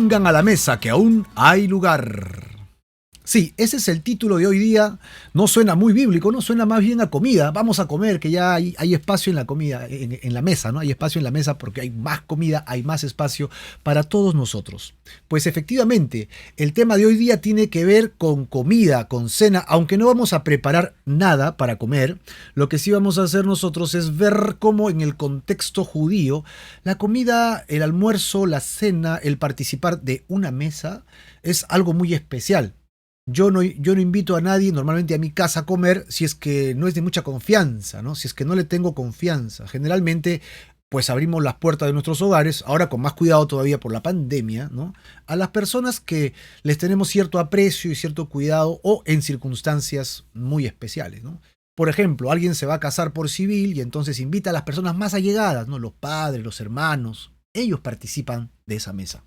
Vengan a la mesa, que aún hay lugar. Sí, ese es el título de hoy día. No suena muy bíblico, no suena más bien a comida. Vamos a comer, que ya hay espacio en la comida, en la mesa, ¿no? Hay espacio en la mesa porque hay más comida, hay más espacio para todos nosotros. Pues efectivamente, el tema de hoy día tiene que ver con comida, con cena, aunque no vamos a preparar nada para comer. Lo que sí vamos a hacer nosotros es ver cómo en el contexto judío, la comida, el almuerzo, la cena, el participar de una mesa es algo muy especial. Yo no invito a nadie normalmente a mi casa a comer si es que no es de mucha confianza, ¿no? Si es que no le tengo confianza. Generalmente, pues abrimos las puertas de nuestros hogares, ahora con más cuidado todavía por la pandemia, ¿no? A las personas que les tenemos cierto aprecio y cierto cuidado o en circunstancias muy especiales, ¿no? Por ejemplo, alguien se va a casar por civil y entonces invita a las personas más allegadas, ¿no? Los padres, los hermanos, ellos participan de esa mesa.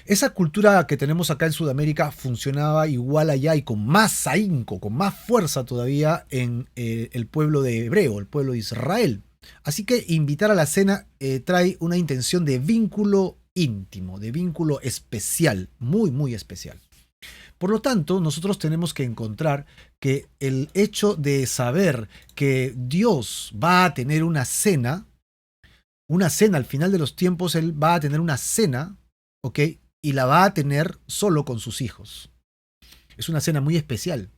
Esa cultura que tenemos acá en Sudamérica funcionaba igual allá y con más ahínco, con más fuerza todavía en el pueblo de Hebreo, el pueblo de Israel. Así que invitar a la cena trae una intención de vínculo íntimo, de vínculo especial, muy, muy especial. Por lo tanto, nosotros tenemos que encontrar que el hecho de saber que Dios va a tener una cena al final de los tiempos, Él va a tener una cena, ¿ok? Y la va a tener solo con sus hijos. Es una cena muy especial.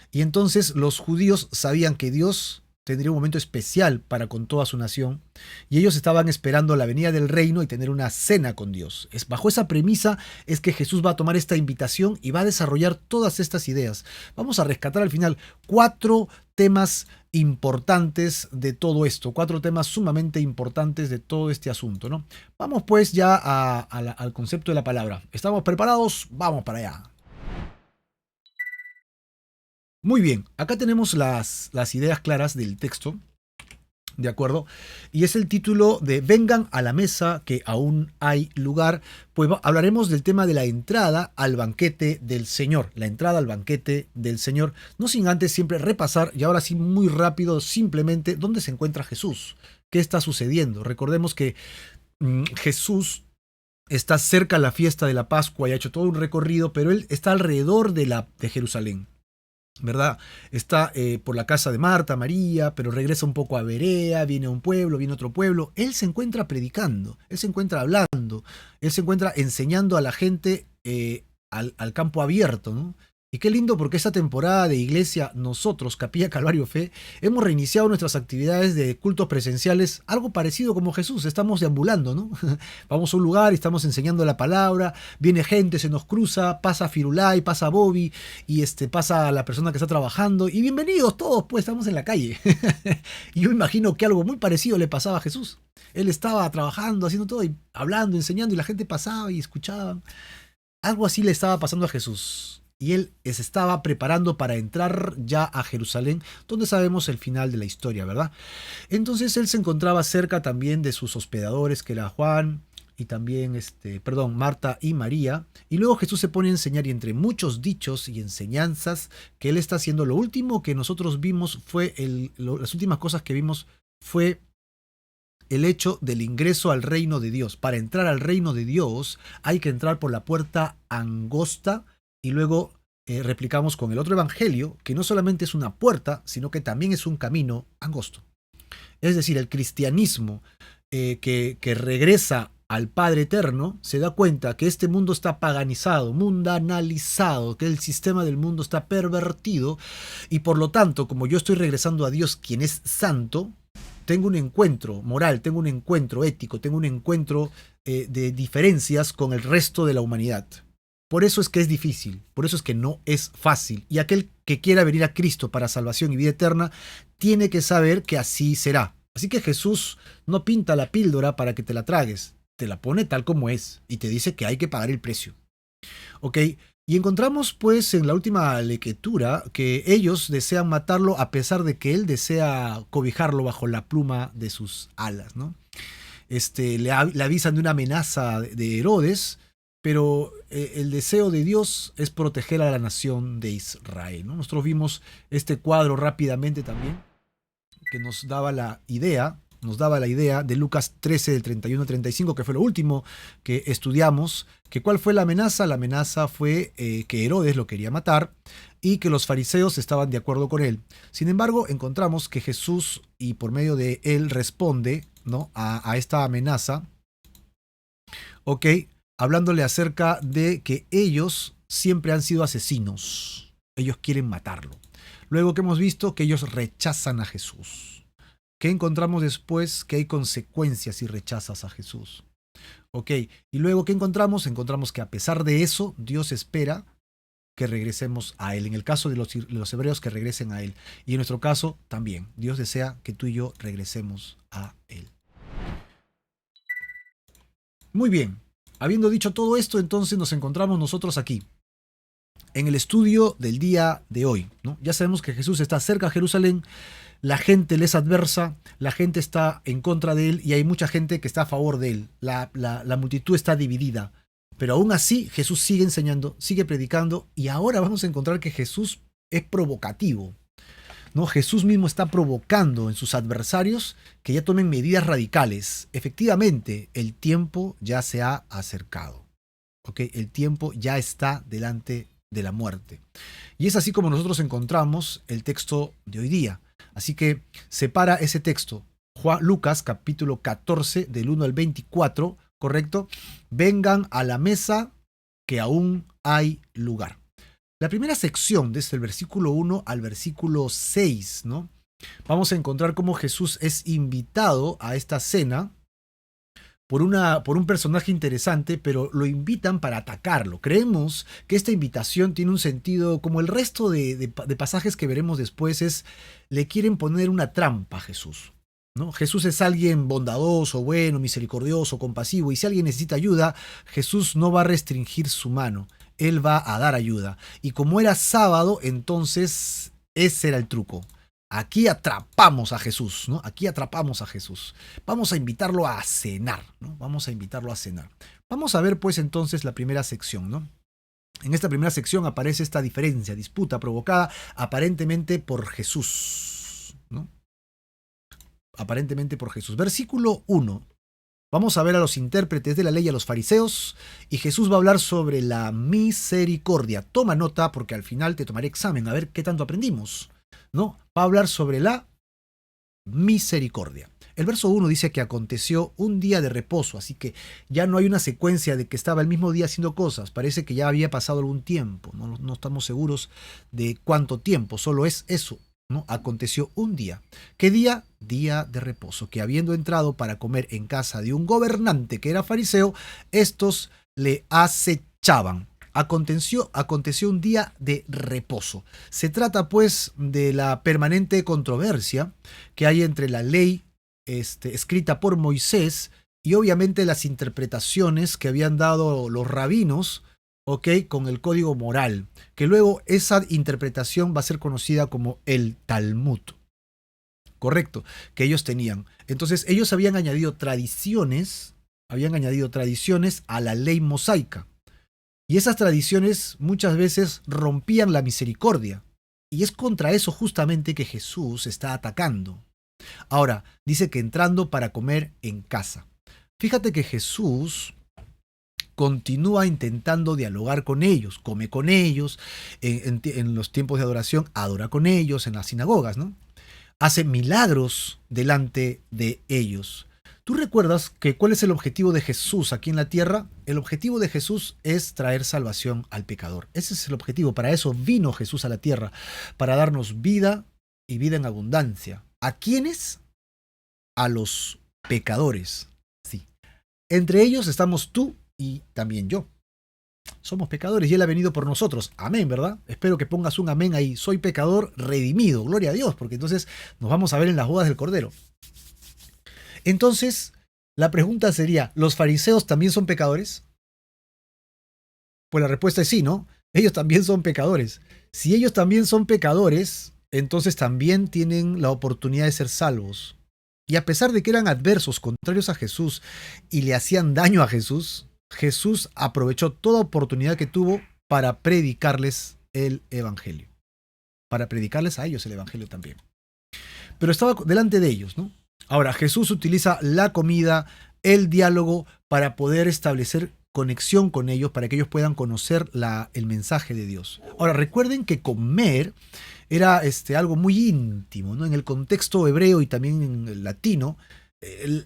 Y entonces los judíos sabían que Dios tendría un momento especial para con toda su nación y ellos estaban esperando la venida del reino y tener una cena con Dios. Bajo esa premisa es que Jesús va a tomar esta invitación y va a desarrollar todas estas ideas. Vamos a rescatar al final 4 temas importantes de todo esto, 4 temas sumamente importantes de todo este asunto, ¿no? Vamos pues ya al concepto de la palabra. ¿Estamos preparados? Vamos para allá. Muy bien, acá tenemos las ideas claras del texto, ¿de acuerdo? Y es el título de Vengan a la mesa, que aún hay lugar. Pues hablaremos del tema de la entrada al banquete del Señor, la entrada al banquete del Señor, no sin antes siempre repasar, y ahora sí muy rápido, simplemente, ¿dónde se encuentra Jesús? ¿Qué está sucediendo? Recordemos que Jesús está cerca de la fiesta de la Pascua y ha hecho todo un recorrido, pero él está alrededor de Jerusalén. ¿Verdad? Está por la casa de Marta, María, pero regresa un poco a Berea, viene a un pueblo, viene a otro pueblo. Él se encuentra predicando, él se encuentra hablando, él se encuentra enseñando a la gente al campo abierto, ¿no? Y qué lindo porque esta temporada de iglesia, nosotros, Capilla Calvario Fe, hemos reiniciado nuestras actividades de cultos presenciales, algo parecido como Jesús, estamos deambulando, ¿no? Vamos a un lugar y estamos enseñando la palabra, viene gente, se nos cruza, pasa Firulai, pasa Bobby, y pasa la persona que está trabajando, y bienvenidos todos, pues estamos en la calle. Y yo imagino que algo muy parecido le pasaba a Jesús. Él estaba trabajando, haciendo todo, y hablando, enseñando, y la gente pasaba y escuchaba. Algo así le estaba pasando a Jesús. Y él se estaba preparando para entrar ya a Jerusalén, donde sabemos el final de la historia, ¿verdad? Entonces él se encontraba cerca también de sus hospedadores, que era Juan y también, Marta y María. Y luego Jesús se pone a enseñar y entre muchos dichos y enseñanzas que él está haciendo, lo último que nosotros vimos fue, las últimas cosas que vimos fue el hecho del ingreso al reino de Dios. Para entrar al reino de Dios hay que entrar por la puerta angosta. Y luego replicamos con el otro evangelio, que no solamente es una puerta, sino que también es un camino angosto. Es decir, el cristianismo que regresa al Padre Eterno, se da cuenta que este mundo está paganizado, mundanalizado, que el sistema del mundo está pervertido, y por lo tanto, como yo estoy regresando a Dios, quien es santo, tengo un encuentro moral, tengo un encuentro ético, tengo un encuentro de diferencias con el resto de la humanidad. Por eso es que es difícil, por eso es que no es fácil. Y aquel que quiera venir a Cristo para salvación y vida eterna, tiene que saber que así será. Así que Jesús no pinta la píldora para que te la tragues, te la pone tal como es y te dice que hay que pagar el precio. ¿Ok? Y encontramos pues en la última lectura que ellos desean matarlo a pesar de que él desea cobijarlo bajo la pluma de sus alas, ¿no? Le avisan de una amenaza de Herodes, pero el deseo de Dios es proteger a la nación de Israel, ¿no? Nosotros vimos este cuadro rápidamente también, que nos daba la idea nos daba la idea de Lucas 13, del 31 al 35, que fue lo último que estudiamos, que cuál fue la amenaza. La amenaza fue que Herodes lo quería matar y que los fariseos estaban de acuerdo con él. Sin embargo, encontramos que Jesús, y por medio de él, responde, ¿no?, a esta amenaza, ¿ok?, hablándole acerca de que ellos siempre han sido asesinos. Ellos quieren matarlo. Luego que hemos visto que ellos rechazan a Jesús. ¿Qué encontramos después? Que hay consecuencias si rechazas a Jesús. ¿Ok? Y luego ¿qué encontramos? Encontramos que a pesar de eso, Dios espera que regresemos a Él. En el caso de los hebreos, que regresen a Él. Y en nuestro caso también. Dios desea que tú y yo regresemos a Él. Muy bien. Habiendo dicho todo esto, entonces nos encontramos nosotros aquí, en el estudio del día de hoy, ¿no? Ya sabemos que Jesús está cerca a Jerusalén, la gente le es adversa, la gente está en contra de él y hay mucha gente que está a favor de él. La multitud está dividida, pero aún así Jesús sigue enseñando, sigue predicando, y ahora vamos a encontrar que Jesús es provocativo, ¿no? Jesús mismo está provocando en sus adversarios que ya tomen medidas radicales. Efectivamente, el tiempo ya se ha acercado, ¿ok? El tiempo ya está delante de la muerte. Y es así como nosotros encontramos el texto de hoy día. Así que separa ese texto, Lucas capítulo 14 del 1 al 24, ¿correcto? Vengan a la mesa, que aún hay lugar. La primera sección, desde el versículo 1 al versículo 6, ¿no?, vamos a encontrar cómo Jesús es invitado a esta cena por un personaje interesante, pero lo invitan para atacarlo. Creemos que esta invitación tiene un sentido, como el resto de pasajes que veremos después, le quieren poner una trampa a Jesús, ¿no? Jesús es alguien bondadoso, bueno, misericordioso, compasivo, y si alguien necesita ayuda, Jesús no va a restringir su mano. Él va a dar ayuda. Y como era sábado, entonces ese era el truco. Aquí atrapamos a Jesús, ¿no? Aquí atrapamos a Jesús. Vamos a invitarlo a cenar, ¿no? Vamos a invitarlo a cenar. Vamos a ver pues entonces la primera sección, ¿no? En esta primera sección aparece esta diferencia, disputa provocada aparentemente por Jesús, ¿no? Aparentemente por Jesús. Versículo 1. Vamos a ver a los intérpretes de la ley, a los fariseos, y Jesús va a hablar sobre la misericordia. Toma nota porque al final te tomaré examen, a ver qué tanto aprendimos, ¿no? Va a hablar sobre la misericordia. El verso 1 dice que aconteció un día de reposo, así que ya no hay una secuencia de que estaba el mismo día haciendo cosas. Parece que ya había pasado algún tiempo, no estamos seguros de cuánto tiempo, solo es eso, ¿no? Aconteció un día. ¿Qué día? Día de reposo, que habiendo entrado para comer en casa de un gobernante que era fariseo, estos le acechaban. Aconteció un día de reposo. Se trata pues de la permanente controversia que hay entre la ley escrita por Moisés y obviamente las interpretaciones que habían dado los rabinos, ¿ok?, con el código moral, que luego esa interpretación va a ser conocida como el Talmud, correcto, que ellos tenían. Entonces ellos habían añadido tradiciones a la ley mosaica, y esas tradiciones muchas veces rompían la misericordia, y es contra eso justamente que Jesús está atacando. Ahora, dice que entrando para comer en casa. Fíjate que Jesús continúa intentando dialogar con ellos, come con ellos, en los tiempos de adoración adora con ellos, en las sinagogas, ¿no? Hace milagros delante de ellos. ¿Tú recuerdas que cuál es el objetivo de Jesús aquí en la tierra? El objetivo de Jesús es traer salvación al pecador. Ese es el objetivo. Para eso vino Jesús a la tierra, para darnos vida y vida en abundancia. ¿A quiénes? A los pecadores. Sí. Entre ellos estamos tú y también yo. Somos pecadores y Él ha venido por nosotros. Amén, ¿verdad? Espero que pongas un amén ahí. Soy pecador redimido. Gloria a Dios, porque entonces nos vamos a ver en las bodas del Cordero. Entonces, la pregunta sería, ¿los fariseos también son pecadores? Pues la respuesta es sí, ¿no? Ellos también son pecadores. Si ellos también son pecadores, entonces también tienen la oportunidad de ser salvos. Y a pesar de que eran adversos, contrarios a Jesús y le hacían daño a Jesús, Jesús aprovechó toda oportunidad que tuvo para predicarles el evangelio. Para predicarles a ellos el evangelio también. Pero estaba delante de ellos, ¿no? Ahora, Jesús utiliza la comida, el diálogo, para poder establecer conexión con ellos, para que ellos puedan conocer el mensaje de Dios. Ahora, recuerden que comer era algo muy íntimo, ¿no? En el contexto hebreo y también en el latino,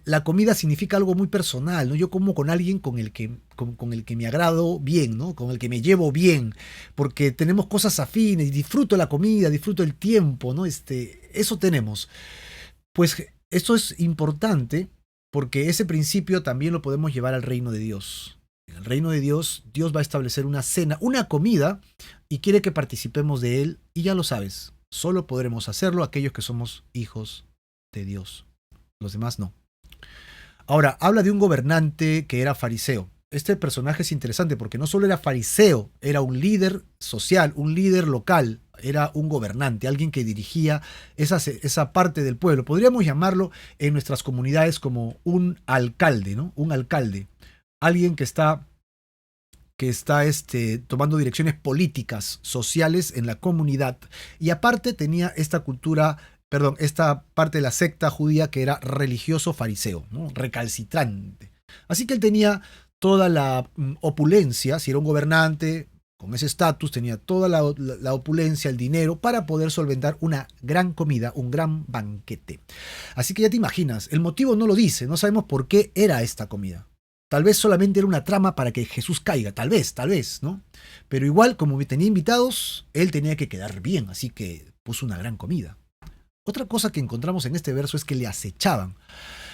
la comida significa algo muy personal, ¿no? Yo como con alguien con el que me agrado bien, ¿no? Con el que me llevo bien, porque tenemos cosas afines, disfruto la comida, disfruto el tiempo, ¿no? Eso tenemos. Pues esto es importante porque ese principio también lo podemos llevar al reino de Dios. En el reino de Dios, Dios va a establecer una cena, una comida, y quiere que participemos de él, y ya lo sabes, solo podremos hacerlo aquellos que somos hijos de Dios. Los demás no. Ahora, habla de un gobernante que era fariseo. Este personaje es interesante porque no solo era fariseo, era un líder social, un líder local, era un gobernante, alguien que dirigía esa parte del pueblo. Podríamos llamarlo en nuestras comunidades como un alcalde, ¿no? Un alcalde. Alguien que está tomando direcciones políticas, sociales en la comunidad. Y aparte tenía esta parte de la secta judía que era religioso fariseo, ¿no? Recalcitrante. Así que él tenía toda la opulencia, si era un gobernante, con ese estatus, tenía toda la opulencia, el dinero, para poder solventar una gran comida, un gran banquete. Así que ya te imaginas, el motivo no lo dice, no sabemos por qué era esta comida. Tal vez solamente era una trama para que Jesús caiga, tal vez, ¿no? Pero igual, como tenía invitados, él tenía que quedar bien, así que puso una gran comida. Otra cosa que encontramos en este verso es que le acechaban.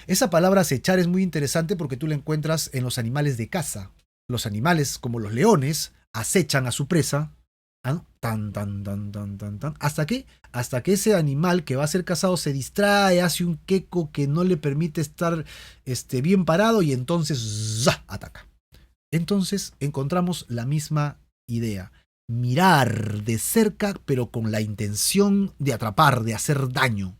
Esa palabra acechar es muy interesante porque tú la encuentras en los animales de caza. Los animales, como los leones, acechan a su presa, ¿ah? Tan, tan, tan, tan, tan, tan. ¿Hasta que ese animal que va a ser cazado se distrae, hace un queco que no le permite estar bien parado y entonces ¡za!, ataca? Entonces encontramos la misma idea. Mirar de cerca, pero con la intención de atrapar, de hacer daño.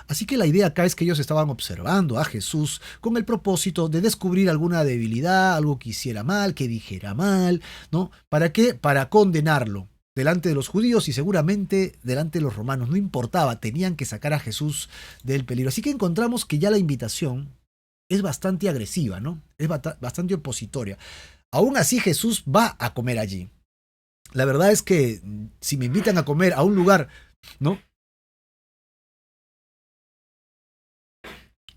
Así que la idea acá es que ellos estaban observando a Jesús con el propósito de descubrir alguna debilidad, algo que hiciera mal, que dijera mal, ¿no? ¿Para qué? Para condenarlo delante de los judíos y seguramente delante de los romanos. No importaba, tenían que sacar a Jesús del peligro. Así que encontramos que ya la invitación es bastante agresiva, ¿no? Es bastante opositoria. Aún así Jesús va a comer allí. La verdad es que si me invitan a comer a un lugar, ¿no?,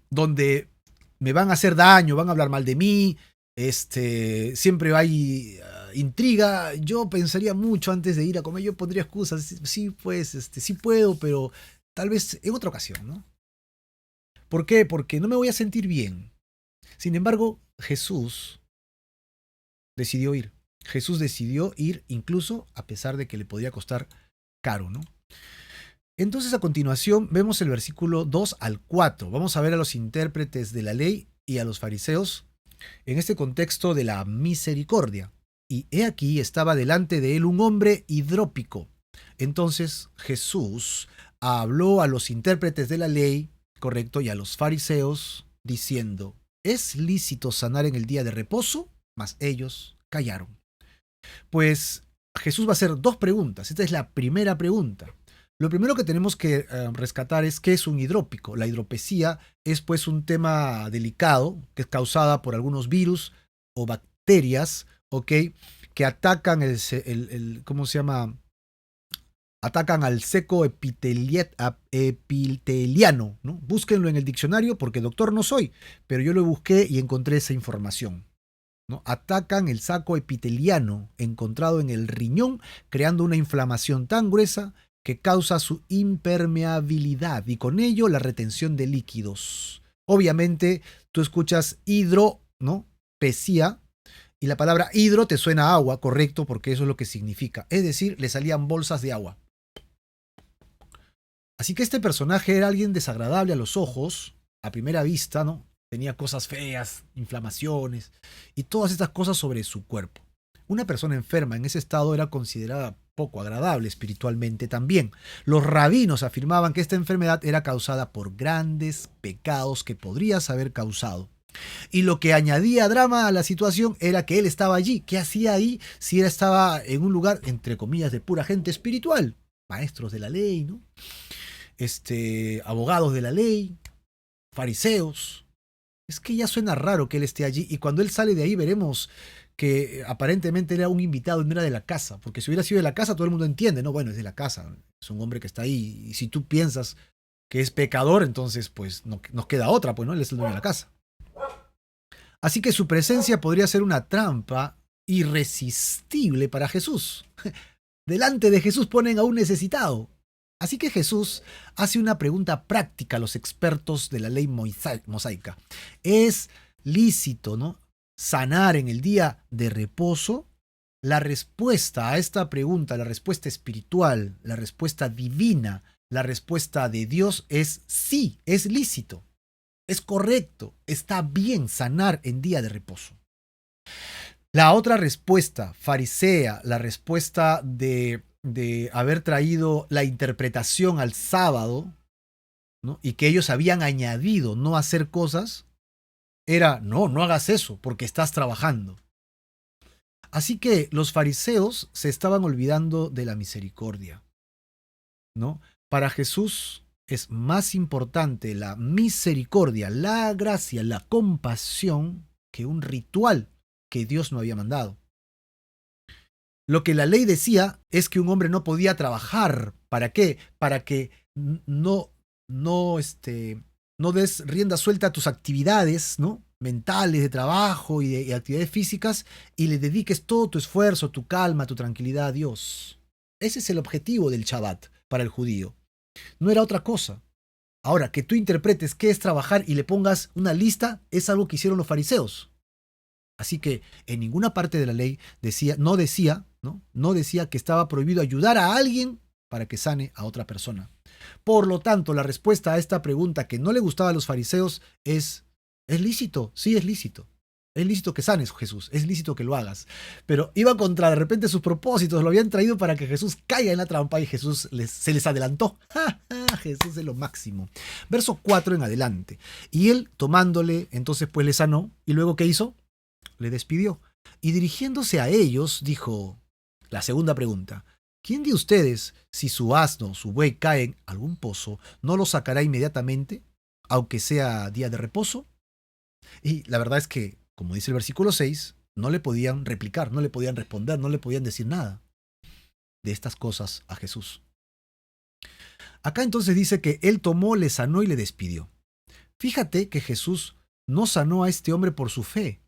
donde me van a hacer daño, van a hablar mal de mí, siempre hay intriga, yo pensaría mucho antes de ir a comer, yo pondría excusas, sí, pues, sí puedo, pero tal vez en otra ocasión, ¿no? ¿Por qué? Porque no me voy a sentir bien. Sin embargo, Jesús decidió ir. Jesús decidió ir incluso a pesar de que le podía costar caro, ¿no? Entonces a continuación vemos el versículo 2 al 4. Vamos a ver a los intérpretes de la ley y a los fariseos en este contexto de la misericordia. Y he aquí estaba delante de él un hombre hidrópico. Entonces Jesús habló a los intérpretes de la ley, correcto, y a los fariseos, diciendo, ¿es lícito sanar en el día de reposo? Mas ellos callaron. Pues Jesús va a hacer dos preguntas. Esta es la primera pregunta. Lo primero que tenemos que rescatar es qué es un hidrópico. La hidropesía es pues un tema delicado que es causada por algunos virus o bacterias, ¿ok?, que atacan ¿cómo se llama? Atacan al seco epiteliano, ¿no? Búsquenlo en el diccionario porque doctor no soy, pero yo lo busqué y encontré esa información, ¿no? Atacan el saco epiteliano encontrado en el riñón, creando una inflamación tan gruesa que causa su impermeabilidad y con ello la retención de líquidos. Obviamente, tú escuchas hidro, ¿no?, pesía, y la palabra hidro te suena a agua, correcto, porque eso es lo que significa. Es decir, le salían bolsas de agua. Así que este personaje era alguien desagradable a los ojos, a primera vista, ¿no? Tenía cosas feas, inflamaciones y todas estas cosas sobre su cuerpo. Una persona enferma en ese estado era considerada poco agradable espiritualmente también. Los rabinos afirmaban que esta enfermedad era causada por grandes pecados que podrías haber causado. Y lo que añadía drama a la situación era que él estaba allí. ¿Qué hacía ahí si él estaba en un lugar, entre comillas, de pura gente espiritual? Maestros de la ley, ¿no? abogados de la ley, fariseos. Es que ya suena raro que él esté allí, y cuando él sale de ahí veremos que aparentemente era un invitado y no era de la casa, porque si hubiera sido de la casa todo el mundo entiende, no, bueno, es de la casa, es un hombre que está ahí, y si tú piensas que es pecador, entonces pues no, nos queda otra, pues no, él es el dueño de la casa. Así que su presencia podría ser una trampa irresistible para Jesús. Delante de Jesús ponen a un necesitado. Así que Jesús hace una pregunta práctica a los expertos de la ley mosaica. ¿Es lícito, ¿no?, sanar en el día de reposo? La respuesta a esta pregunta, la respuesta espiritual, la respuesta divina, la respuesta de Dios es sí, es lícito, es correcto, está bien sanar en día de reposo. La otra respuesta farisea, la respuesta de haber traído la interpretación al sábado, ¿no?, y que ellos habían añadido no hacer cosas, era no, no hagas eso porque estás trabajando. Así que los fariseos se estaban olvidando de la misericordia, ¿no? Para Jesús es más importante la misericordia, la gracia, la compasión que un ritual que Dios no había mandado. Lo que la ley decía es que un hombre no podía trabajar. ¿Para qué? Para que no, no, no des rienda suelta a tus actividades, ¿no?, mentales, de trabajo y de actividades físicas, y le dediques todo tu esfuerzo, tu calma, tu tranquilidad a Dios. Ese es el objetivo del Shabbat para el judío. No era otra cosa. Ahora, que tú interpretes qué es trabajar y le pongas una lista, es algo que hicieron los fariseos. Así que en ninguna parte de la ley no decía que estaba prohibido ayudar a alguien para que sane a otra persona. Por lo tanto, la respuesta a esta pregunta que no le gustaba a los fariseos es lícito, sí es lícito. Es lícito que sanes, Jesús, es lícito que lo hagas. Pero iba contra de repente sus propósitos, lo habían traído para que Jesús caiga en la trampa y Jesús se les adelantó. ¡Ja, ja! Jesús es lo máximo. Verso 4 en adelante. Y él, tomándole, entonces pues le sanó, y luego ¿qué hizo? Le despidió. Y dirigiéndose a ellos, dijo la segunda pregunta: ¿quién de ustedes, si su asno o su buey cae en algún pozo, no lo sacará inmediatamente, aunque sea día de reposo? Y la verdad es que, como dice el versículo 6, no le podían replicar, no le podían responder, no le podían decir nada de estas cosas a Jesús. Acá entonces dice que él tomó, le sanó y le despidió. Fíjate que Jesús no sanó a este hombre por su fe.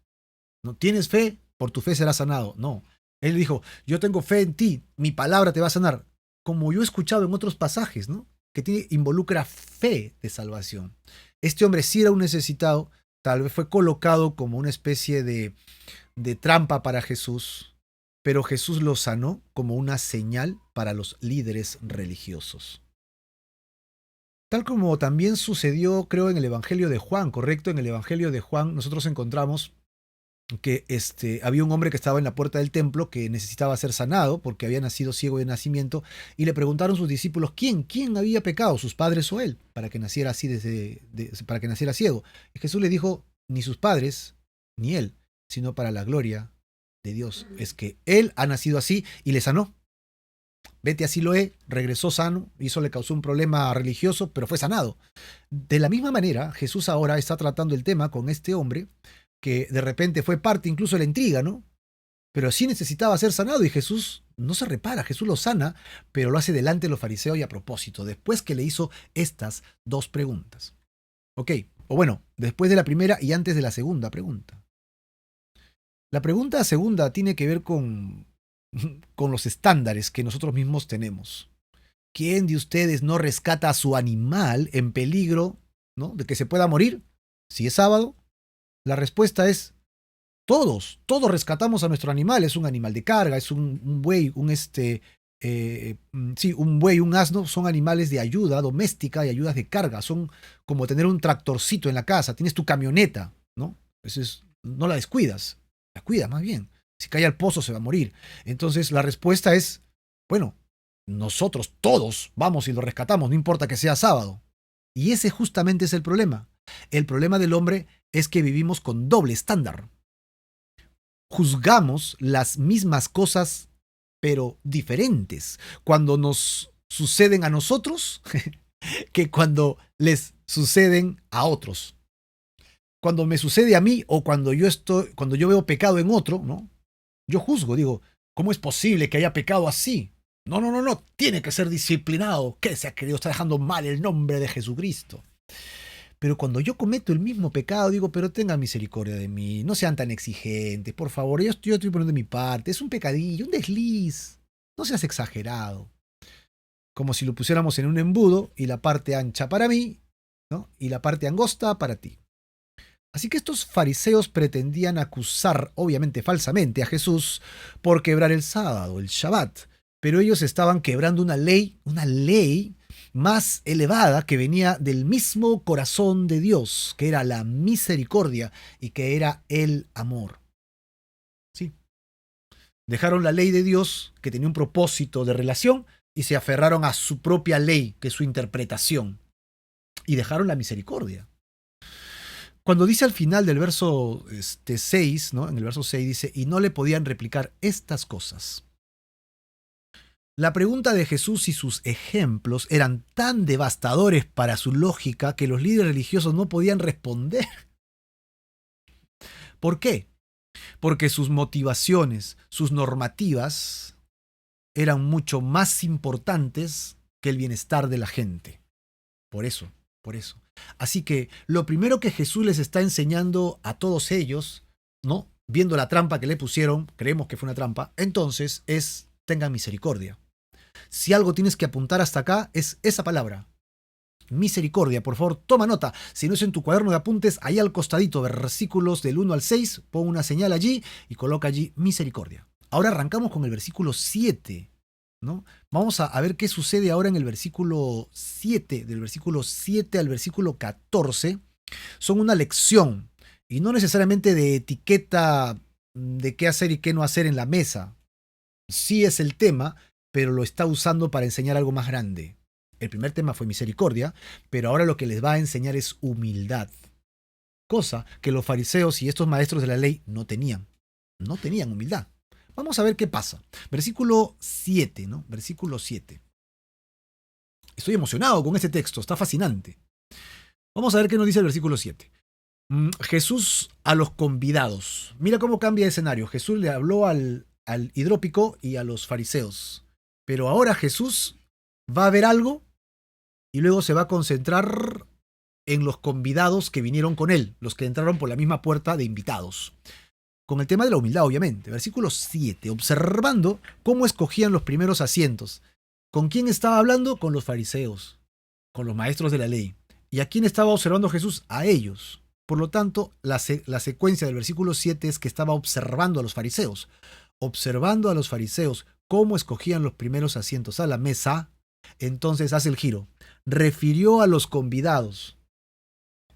¿No tienes fe? Por tu fe serás sanado. No. Él dijo, yo tengo fe en ti, mi palabra te va a sanar. Como yo he escuchado en otros pasajes, ¿no?, que involucra fe de salvación. Este hombre sí era un necesitado, tal vez fue colocado como una especie de trampa para Jesús, pero Jesús lo sanó como una señal para los líderes religiosos. Tal como también sucedió, creo, en el Evangelio de Juan, ¿correcto? En el Evangelio de Juan nosotros encontramos que había un hombre que estaba en la puerta del templo que necesitaba ser sanado porque había nacido ciego de nacimiento, y le preguntaron sus discípulos quién había pecado, sus padres o él, para que naciera así para que naciera ciego. Y Jesús le dijo, ni sus padres ni él, sino para la gloria de Dios. Es que él ha nacido así y le sanó. Vete a Siloé, regresó sano, y eso le causó un problema religioso, pero fue sanado. De la misma manera, Jesús ahora está tratando el tema con este hombre que de repente fue parte incluso de la intriga, ¿no? Pero sí necesitaba ser sanado, y Jesús no se repara, Jesús lo sana, pero lo hace delante de los fariseos y a propósito, después que le hizo estas dos preguntas. Ok, o bueno, después de la primera y antes de la segunda pregunta. La pregunta segunda tiene que ver con los estándares que nosotros mismos tenemos. ¿Quién de ustedes no rescata a su animal en peligro, ¿no?, de que se pueda morir si es sábado? La respuesta es todos rescatamos a nuestro animal. Es un animal de carga, es un buey, un buey, un asno, son animales de ayuda doméstica y ayudas de carga. Son como tener un tractorcito en la casa, tienes tu camioneta, ¿no? No la descuidas, la cuidas más bien. Si cae al pozo se va a morir. Entonces la respuesta es, bueno, nosotros todos vamos y lo rescatamos, no importa que sea sábado. Y ese justamente es el problema. El problema del hombre es que vivimos con doble estándar. Juzgamos las mismas cosas, pero diferentes. Cuando nos suceden a nosotros, que cuando les suceden a otros. Cuando me sucede a mí o cuando yo veo pecado en otro, ¿no? Yo juzgo, digo, ¿cómo es posible que haya pecado así? No, no, no, no, tiene que ser disciplinado. ¿Qué se ha querido? Está dejando mal el nombre de Jesucristo. Pero cuando yo cometo el mismo pecado, digo, pero tengan misericordia de mí, no sean tan exigentes, por favor, yo estoy poniendo mi parte, es un pecadillo, un desliz, no seas exagerado. Como si lo pusiéramos en un embudo y la parte ancha para mí, ¿no? Y la parte angosta para ti. Así que estos fariseos pretendían acusar, obviamente falsamente, a Jesús por quebrar el sábado, el Shabbat, pero ellos estaban quebrando una ley más elevada que venía del mismo corazón de Dios, que era la misericordia y que era el amor. Sí. Dejaron la ley de Dios, que tenía un propósito de relación, y se aferraron a su propia ley, que es su interpretación, y dejaron la misericordia. Cuando dice al final del verso 6, ¿no? En el verso 6 dice, y no le podían replicar estas cosas. La pregunta de Jesús y sus ejemplos eran tan devastadores para su lógica que los líderes religiosos no podían responder. ¿Por qué? Porque sus motivaciones, sus normativas, eran mucho más importantes que el bienestar de la gente. Por eso, por eso. Así que lo primero que Jesús les está enseñando a todos ellos, ¿no? Viendo la trampa que le pusieron, creemos que fue una trampa, entonces es, tengan misericordia. Si algo tienes que apuntar hasta acá, es esa palabra. Misericordia, por favor, toma nota. Si no es en tu cuaderno de apuntes, ahí al costadito, versículos del 1 al 6, pon una señal allí y coloca allí misericordia. Ahora arrancamos con el versículo 7, ¿no? Vamos a ver qué sucede ahora en el versículo 7, del versículo 7 al versículo 14. Son una lección y no necesariamente de etiqueta de qué hacer y qué no hacer en la mesa. Sí es el tema, pero lo está usando para enseñar algo más grande. El primer tema fue misericordia, pero ahora lo que les va a enseñar es humildad. Cosa que los fariseos y estos maestros de la ley no tenían. No tenían humildad. Vamos a ver qué pasa. Versículo 7, ¿no? Versículo 7. Estoy emocionado con este texto, está fascinante. Vamos a ver qué nos dice el versículo 7. Jesús a los convidados. Mira cómo cambia el escenario. Jesús le habló al hidrópico y a los fariseos. Pero ahora Jesús va a ver algo y luego se va a concentrar en los convidados que vinieron con él, los que entraron por la misma puerta de invitados. Con el tema de la humildad, obviamente. Versículo 7. Observando cómo escogían los primeros asientos. ¿Con quién estaba hablando? Con los fariseos, con los maestros de la ley. ¿Y a quién estaba observando Jesús? A ellos. Por lo tanto, la secuencia del versículo 7 es que estaba observando a los fariseos. Observando a los fariseos cómo escogían los primeros asientos a la mesa, entonces hace el giro. Refirió a los convidados.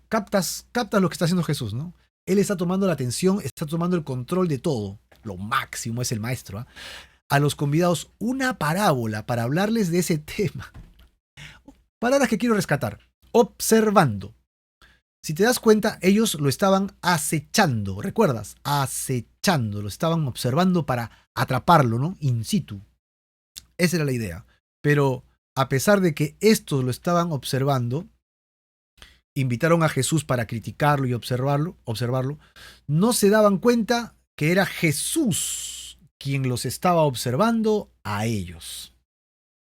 Captas lo que está haciendo Jesús, ¿no? Él está tomando la atención, está tomando el control de todo. Lo máximo es el maestro, ¿eh? A los convidados una parábola para hablarles de ese tema. Palabras que quiero rescatar. Observando. Si te das cuenta, ellos lo estaban acechando. ¿Recuerdas? Acechando. Lo estaban observando para atraparlo, ¿no? In situ. Esa era la idea. Pero a pesar de que estos lo estaban observando, invitaron a Jesús para criticarlo y observarlo, no se daban cuenta que era Jesús quien los estaba observando a ellos.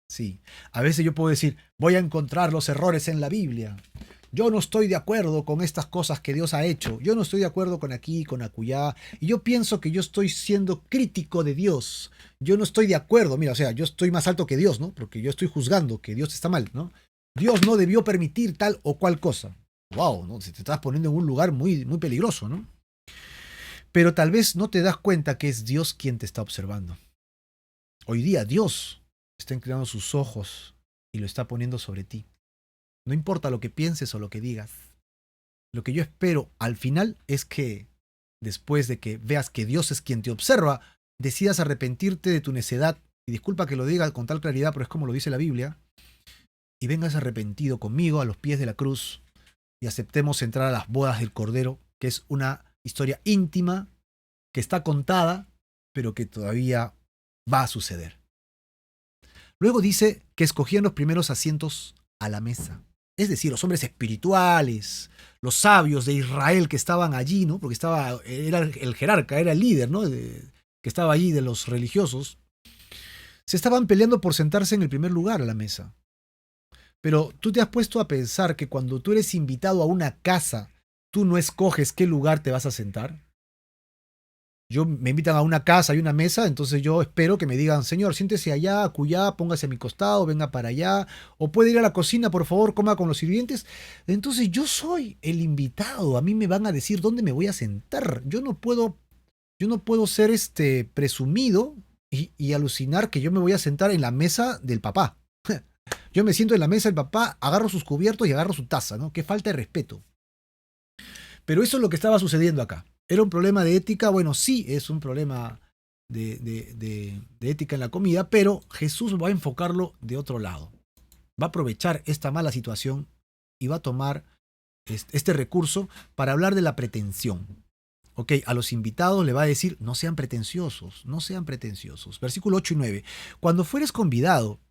Sí, a veces yo puedo decir, voy a encontrar los errores en la Biblia. Yo no estoy de acuerdo con estas cosas que Dios ha hecho. Yo no estoy de acuerdo con aquí, con acullá. Y yo pienso que yo estoy siendo crítico de Dios. Yo no estoy de acuerdo. Mira, o sea, yo estoy más alto que Dios, ¿no? Porque yo estoy juzgando que Dios está mal, ¿no? Dios no debió permitir tal o cual cosa. Wow, ¿no? Se te estás poniendo en un lugar muy, muy peligroso, ¿no? Pero tal vez no te das cuenta que es Dios quien te está observando. Hoy día Dios está inclinando sus ojos y lo está poniendo sobre ti. No importa lo que pienses o lo que digas. Lo que yo espero al final es que, después de que veas que Dios es quien te observa, decidas arrepentirte de tu necedad. Y disculpa que lo diga con tal claridad, pero es como lo dice la Biblia. Y vengas arrepentido conmigo a los pies de la cruz y aceptemos entrar a las bodas del Cordero, que es una historia íntima que está contada, pero que todavía va a suceder. Luego dice que escogían los primeros asientos a la mesa. Es decir, los hombres espirituales, los sabios de Israel que estaban allí, ¿no? Porque era el jerarca, era el líder, ¿no? Que estaba allí de los religiosos, se estaban peleando por sentarse en el primer lugar a la mesa. Pero tú te has puesto a pensar que cuando tú eres invitado a una casa, tú no escoges qué lugar te vas a sentar. Yo me invitan a una casa y una mesa, entonces yo espero que me digan, señor, siéntese allá, acullá, póngase a mi costado, venga para allá, o puede ir a la cocina, por favor, coma con los sirvientes. Entonces yo soy el invitado, a mí me van a decir dónde me voy a sentar. Yo no puedo ser presumido y alucinar que yo me voy a sentar en la mesa del papá. Yo me siento en la mesa del papá, agarro sus cubiertos y agarro su taza, ¿no? Qué falta de respeto. Pero eso es lo que estaba sucediendo acá. ¿Era un problema de ética? Bueno, sí, es un problema de ética en la comida, pero Jesús va a enfocarlo de otro lado. Va a aprovechar esta mala situación y va a tomar este recurso para hablar de la pretensión. Ok, a los invitados le va a decir, no sean pretenciosos, no sean pretenciosos. Versículo 8 y 9. Cuando fueres convidado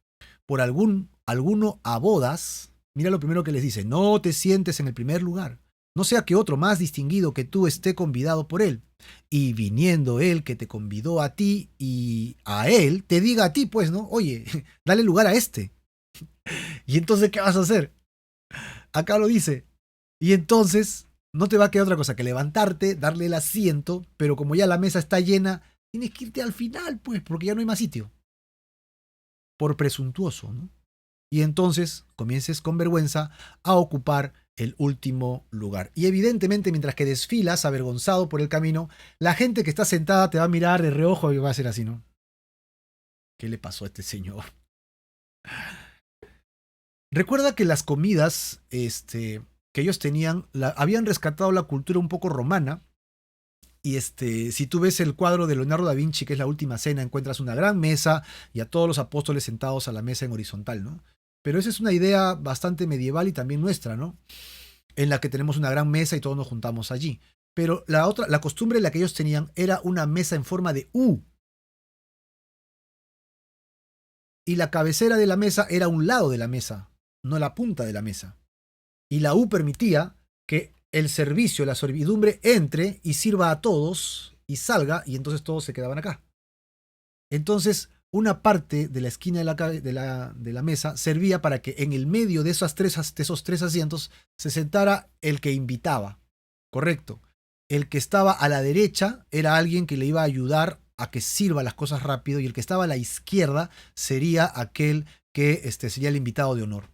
por alguno a bodas, mira lo primero que les dice, no te sientes en el primer lugar. No sea que otro más distinguido que tú esté convidado por él. Y viniendo él que te convidó a ti y a él, te diga a ti, pues, ¿no? Oye, dale lugar a este. ¿Y entonces qué vas a hacer? Acá lo dice. Y entonces no te va a quedar otra cosa que levantarte, darle el asiento, pero como ya la mesa está llena, tienes que irte al final, pues, porque ya no hay más sitio. Por presuntuoso, ¿no? Y entonces comiences con vergüenza a ocupar el último lugar. Y evidentemente, mientras que desfilas avergonzado por el camino, la gente que está sentada te va a mirar de reojo y va a ser así, ¿no? ¿Qué le pasó a este señor? Recuerda que las comidas que ellos tenían, habían rescatado la cultura un poco romana. Y si tú ves el cuadro de Leonardo da Vinci, que es La Última Cena, encuentras una gran mesa y a todos los apóstoles sentados a la mesa en horizontal, ¿no? Pero esa es una idea bastante medieval y también nuestra, ¿no? En la que tenemos una gran mesa y todos nos juntamos allí. Pero la costumbre en la que ellos tenían era una mesa en forma de U. Y la cabecera de la mesa era un lado de la mesa, no la punta de la mesa. Y la U permitía que el servicio, la servidumbre, entre y sirva a todos y salga, y entonces todos se quedaban acá. Entonces, una parte de la esquina de la mesa servía para que en el medio de esos tres asientos se sentara el que invitaba. Correcto. El que estaba a la derecha era alguien que le iba a ayudar a que sirva las cosas rápido, y el que estaba a la izquierda sería aquel que sería el invitado de honor.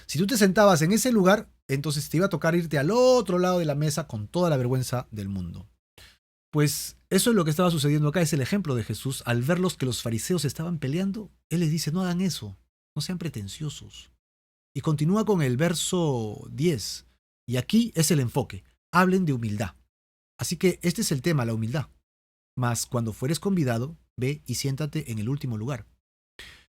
Si tú te sentabas en ese lugar, entonces te iba a tocar irte al otro lado de la mesa con toda la vergüenza del mundo. Pues eso es lo que estaba sucediendo acá, es el ejemplo de Jesús. Al ver que los fariseos estaban peleando, él les dice, no hagan eso, no sean pretenciosos. Y continúa con el verso 10. Y aquí es el enfoque, hablen de humildad. Así que este es el tema, la humildad. Mas cuando fueres convidado, ve y siéntate en el último lugar.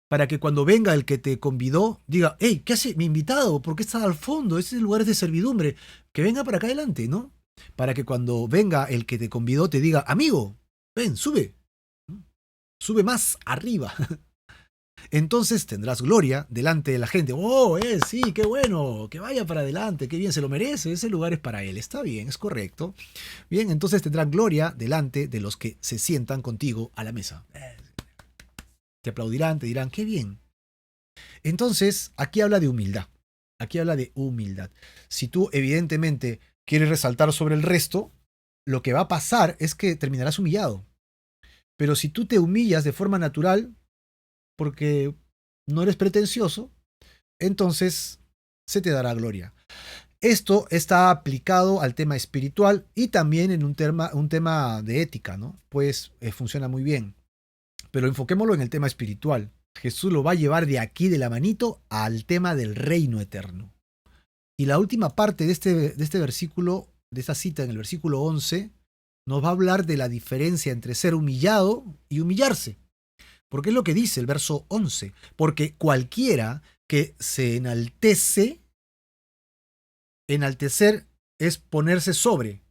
Para que cuando venga el que te convidó, diga, hey, ¿qué hace mi invitado? ¿Por qué está al fondo? Ese lugar es de servidumbre. Que venga para acá adelante, ¿no? Para que cuando venga el que te convidó te diga, amigo, ven, sube. Sube más arriba. Entonces tendrás gloria delante de la gente. Oh, sí, qué bueno, que vaya para adelante, qué bien, se lo merece, ese lugar es para él, está bien, es correcto. Bien, entonces tendrás gloria delante de los que se sientan contigo a la mesa. Te aplaudirán, te dirán, qué bien. Entonces, aquí habla de humildad. Aquí habla de humildad. Si tú, evidentemente, quieres resaltar sobre el resto, lo que va a pasar es que terminarás humillado. Pero si tú te humillas de forma natural, porque no eres pretencioso, entonces se te dará gloria. Esto está aplicado al tema espiritual y también en un tema de ética, ¿no? Pues funciona muy bien. Pero enfoquémoslo en el tema espiritual. Jesús lo va a llevar de aquí, de la manito, al tema del reino eterno. Y la última parte de este versículo, de esta cita en el versículo 11, nos va a hablar de la diferencia entre ser humillado y humillarse. Porque es lo que dice el verso 11. Porque cualquiera que se enaltece, enaltecer es ponerse sobre.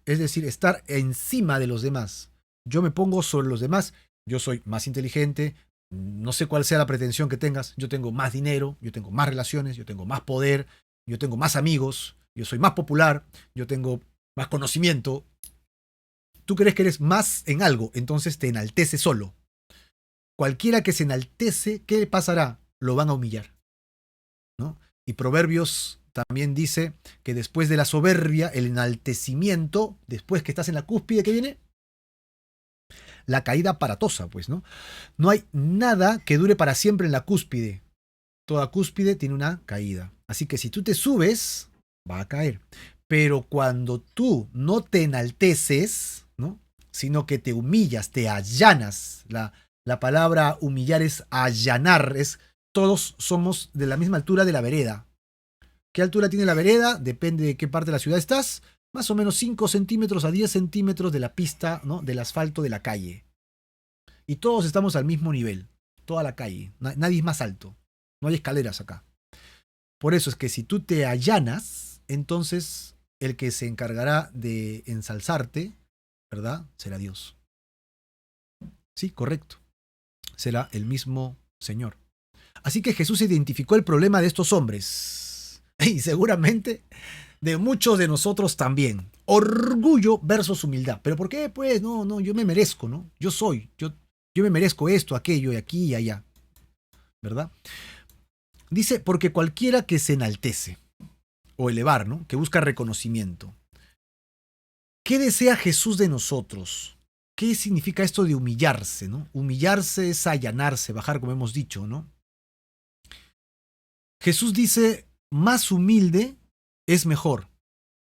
Es decir, estar encima de los demás. Yo me pongo sobre los demás. Yo soy más inteligente, No sé cuál sea la pretensión que tengas. Yo tengo más dinero, yo tengo más relaciones, yo tengo más poder, yo tengo más amigos, yo soy más popular, yo tengo más conocimiento. Tú crees que eres más en algo, entonces te enaltece solo. Cualquiera que se enaltece, ¿qué le pasará? Lo van a humillar, ¿no? Y Proverbios también dice que después de la soberbia, el enaltecimiento, después que estás en la cúspide, ¿qué viene? La caída aparatosa, pues, ¿no? No hay nada que dure para siempre en la cúspide. Toda cúspide tiene una caída. Así que si tú te subes, va a caer. Pero cuando tú no te enalteces, ¿no? Sino que te humillas, te allanas. La palabra humillar es allanar, es todos somos de la misma altura de la vereda. ¿Qué altura tiene la vereda? Depende de qué parte de la ciudad estás. Más o menos 5 centímetros a 10 centímetros de la pista, ¿no? Del asfalto de la calle. Y todos estamos al mismo nivel. Toda la calle. Nadie es más alto. No hay escaleras acá. Por eso es que si tú te allanas, entonces el que se encargará de ensalzarte, ¿verdad? Será Dios. Sí, correcto. Será el mismo Señor. Así que Jesús identificó el problema de estos hombres. Y seguramente de muchos de nosotros también. Orgullo versus humildad. ¿Pero por qué? Pues no, yo me merezco, ¿no? Yo me merezco esto, aquello, y aquí y allá. ¿Verdad? Dice, porque cualquiera que se enaltece o elevar, ¿no? Que busca reconocimiento. ¿Qué desea Jesús de nosotros? ¿Qué significa esto de humillarse, ¿no? Humillarse es allanarse, bajar, como hemos dicho, ¿no? Jesús dice, más humilde es mejor,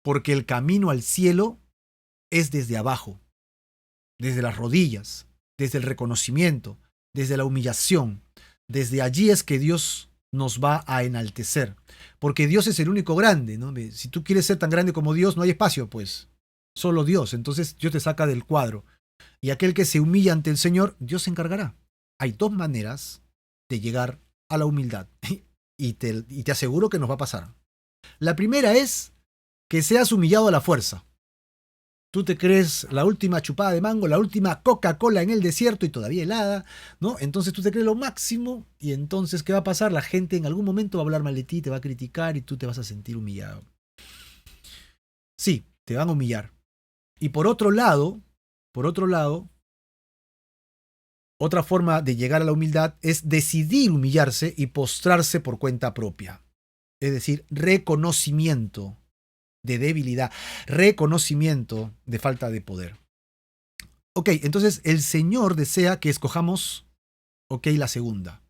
porque el camino al cielo es desde abajo, desde las rodillas, desde el reconocimiento, desde la humillación. Desde allí es que Dios nos va a enaltecer, porque Dios es el único grande, ¿no? Si tú quieres ser tan grande como Dios, no hay espacio, pues, solo Dios. Entonces Dios te saca del cuadro. Y aquel que se humilla ante el Señor, Dios se encargará. Hay dos maneras de llegar a la humildad. Y te aseguro que nos va a pasar. La primera es que seas humillado a la fuerza. Tú te crees la última chupada de mango, la última Coca-Cola en el desierto y todavía helada, ¿no? Entonces tú te crees lo máximo y entonces, ¿qué va a pasar? La gente en algún momento va a hablar mal de ti, te va a criticar y tú te vas a sentir humillado. Sí, te van a humillar. Y por otro lado, otra forma de llegar a la humildad es decidir humillarse y postrarse por cuenta propia. Es decir, reconocimiento de debilidad, reconocimiento de falta de poder. Ok, entonces el Señor desea que escojamos, ok, la segunda.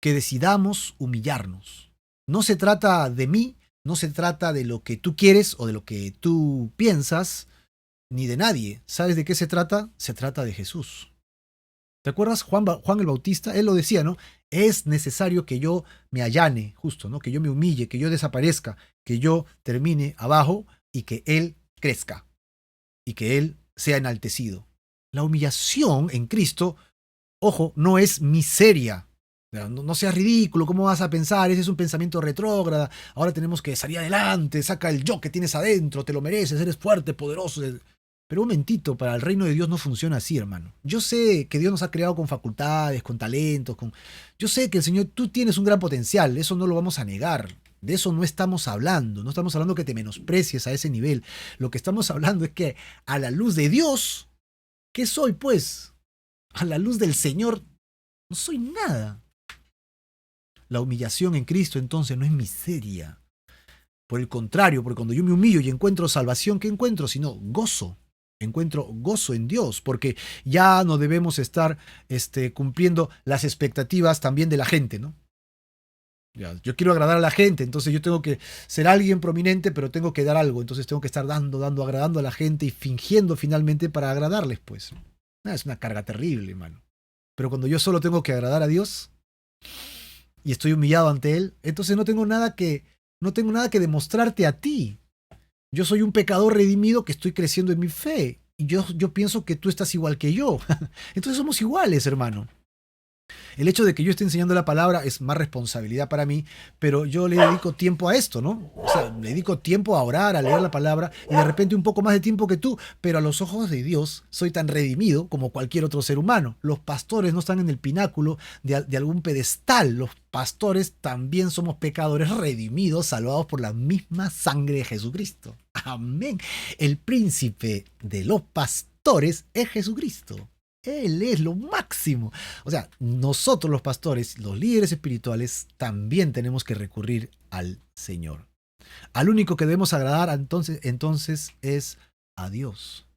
Que decidamos humillarnos. No se trata de mí, no se trata de lo que tú quieres o de lo que tú piensas, ni de nadie. ¿Sabes de qué se trata? Se trata de Jesús. ¿Te acuerdas? Juan el Bautista, él lo decía, ¿no? Es necesario que yo me allane, justo, ¿no? Que yo me humille, que yo desaparezca, que yo termine abajo y que Él crezca y que Él sea enaltecido. La humillación en Cristo, ojo, no es miseria. No seas ridículo, ¿cómo vas a pensar? Ese es un pensamiento retrógrada. Ahora tenemos que salir adelante, saca el yo que tienes adentro, te lo mereces, eres fuerte, poderoso. Pero un momentito, para el reino de Dios no funciona así, hermano. Yo sé que Dios nos ha creado con facultades, con talentos, Yo sé que el Señor, tú tienes un gran potencial, eso no lo vamos a negar. De eso no estamos hablando, no estamos hablando que te menosprecies a ese nivel. Lo que estamos hablando es que a la luz de Dios, ¿qué soy pues? A la luz del Señor, no soy nada. La humillación en Cristo entonces no es miseria. Por el contrario, porque cuando yo me humillo y encuentro salvación, ¿qué encuentro? Sino gozo. Encuentro gozo en Dios, porque ya no debemos estar cumpliendo las expectativas también de la gente, ¿no? Ya, yo quiero agradar a la gente, entonces yo tengo que ser alguien prominente, pero tengo que dar algo, entonces tengo que estar dando, agradando a la gente y fingiendo finalmente para agradarles, pues. Es una carga terrible, hermano. Pero cuando yo solo tengo que agradar a Dios y estoy humillado ante Él, entonces no tengo nada que demostrarte a ti. Yo soy un pecador redimido que estoy creciendo en mi fe. Y yo pienso que tú estás igual que yo. Entonces somos iguales, hermano. El hecho de que yo esté enseñando la palabra es más responsabilidad para mí, pero yo le dedico tiempo a esto, ¿no? O sea, le dedico tiempo a orar, a leer la palabra y de repente un poco más de tiempo que tú, pero a los ojos de Dios soy tan redimido como cualquier otro ser humano. Los pastores no están en el pináculo de algún pedestal. Los pastores también somos pecadores redimidos, salvados por la misma sangre de Jesucristo. Amén. El príncipe de los pastores es Jesucristo. Él es lo máximo. O sea, nosotros los pastores, los líderes espirituales, también tenemos que recurrir al Señor. Al único que debemos agradar entonces es a Dios.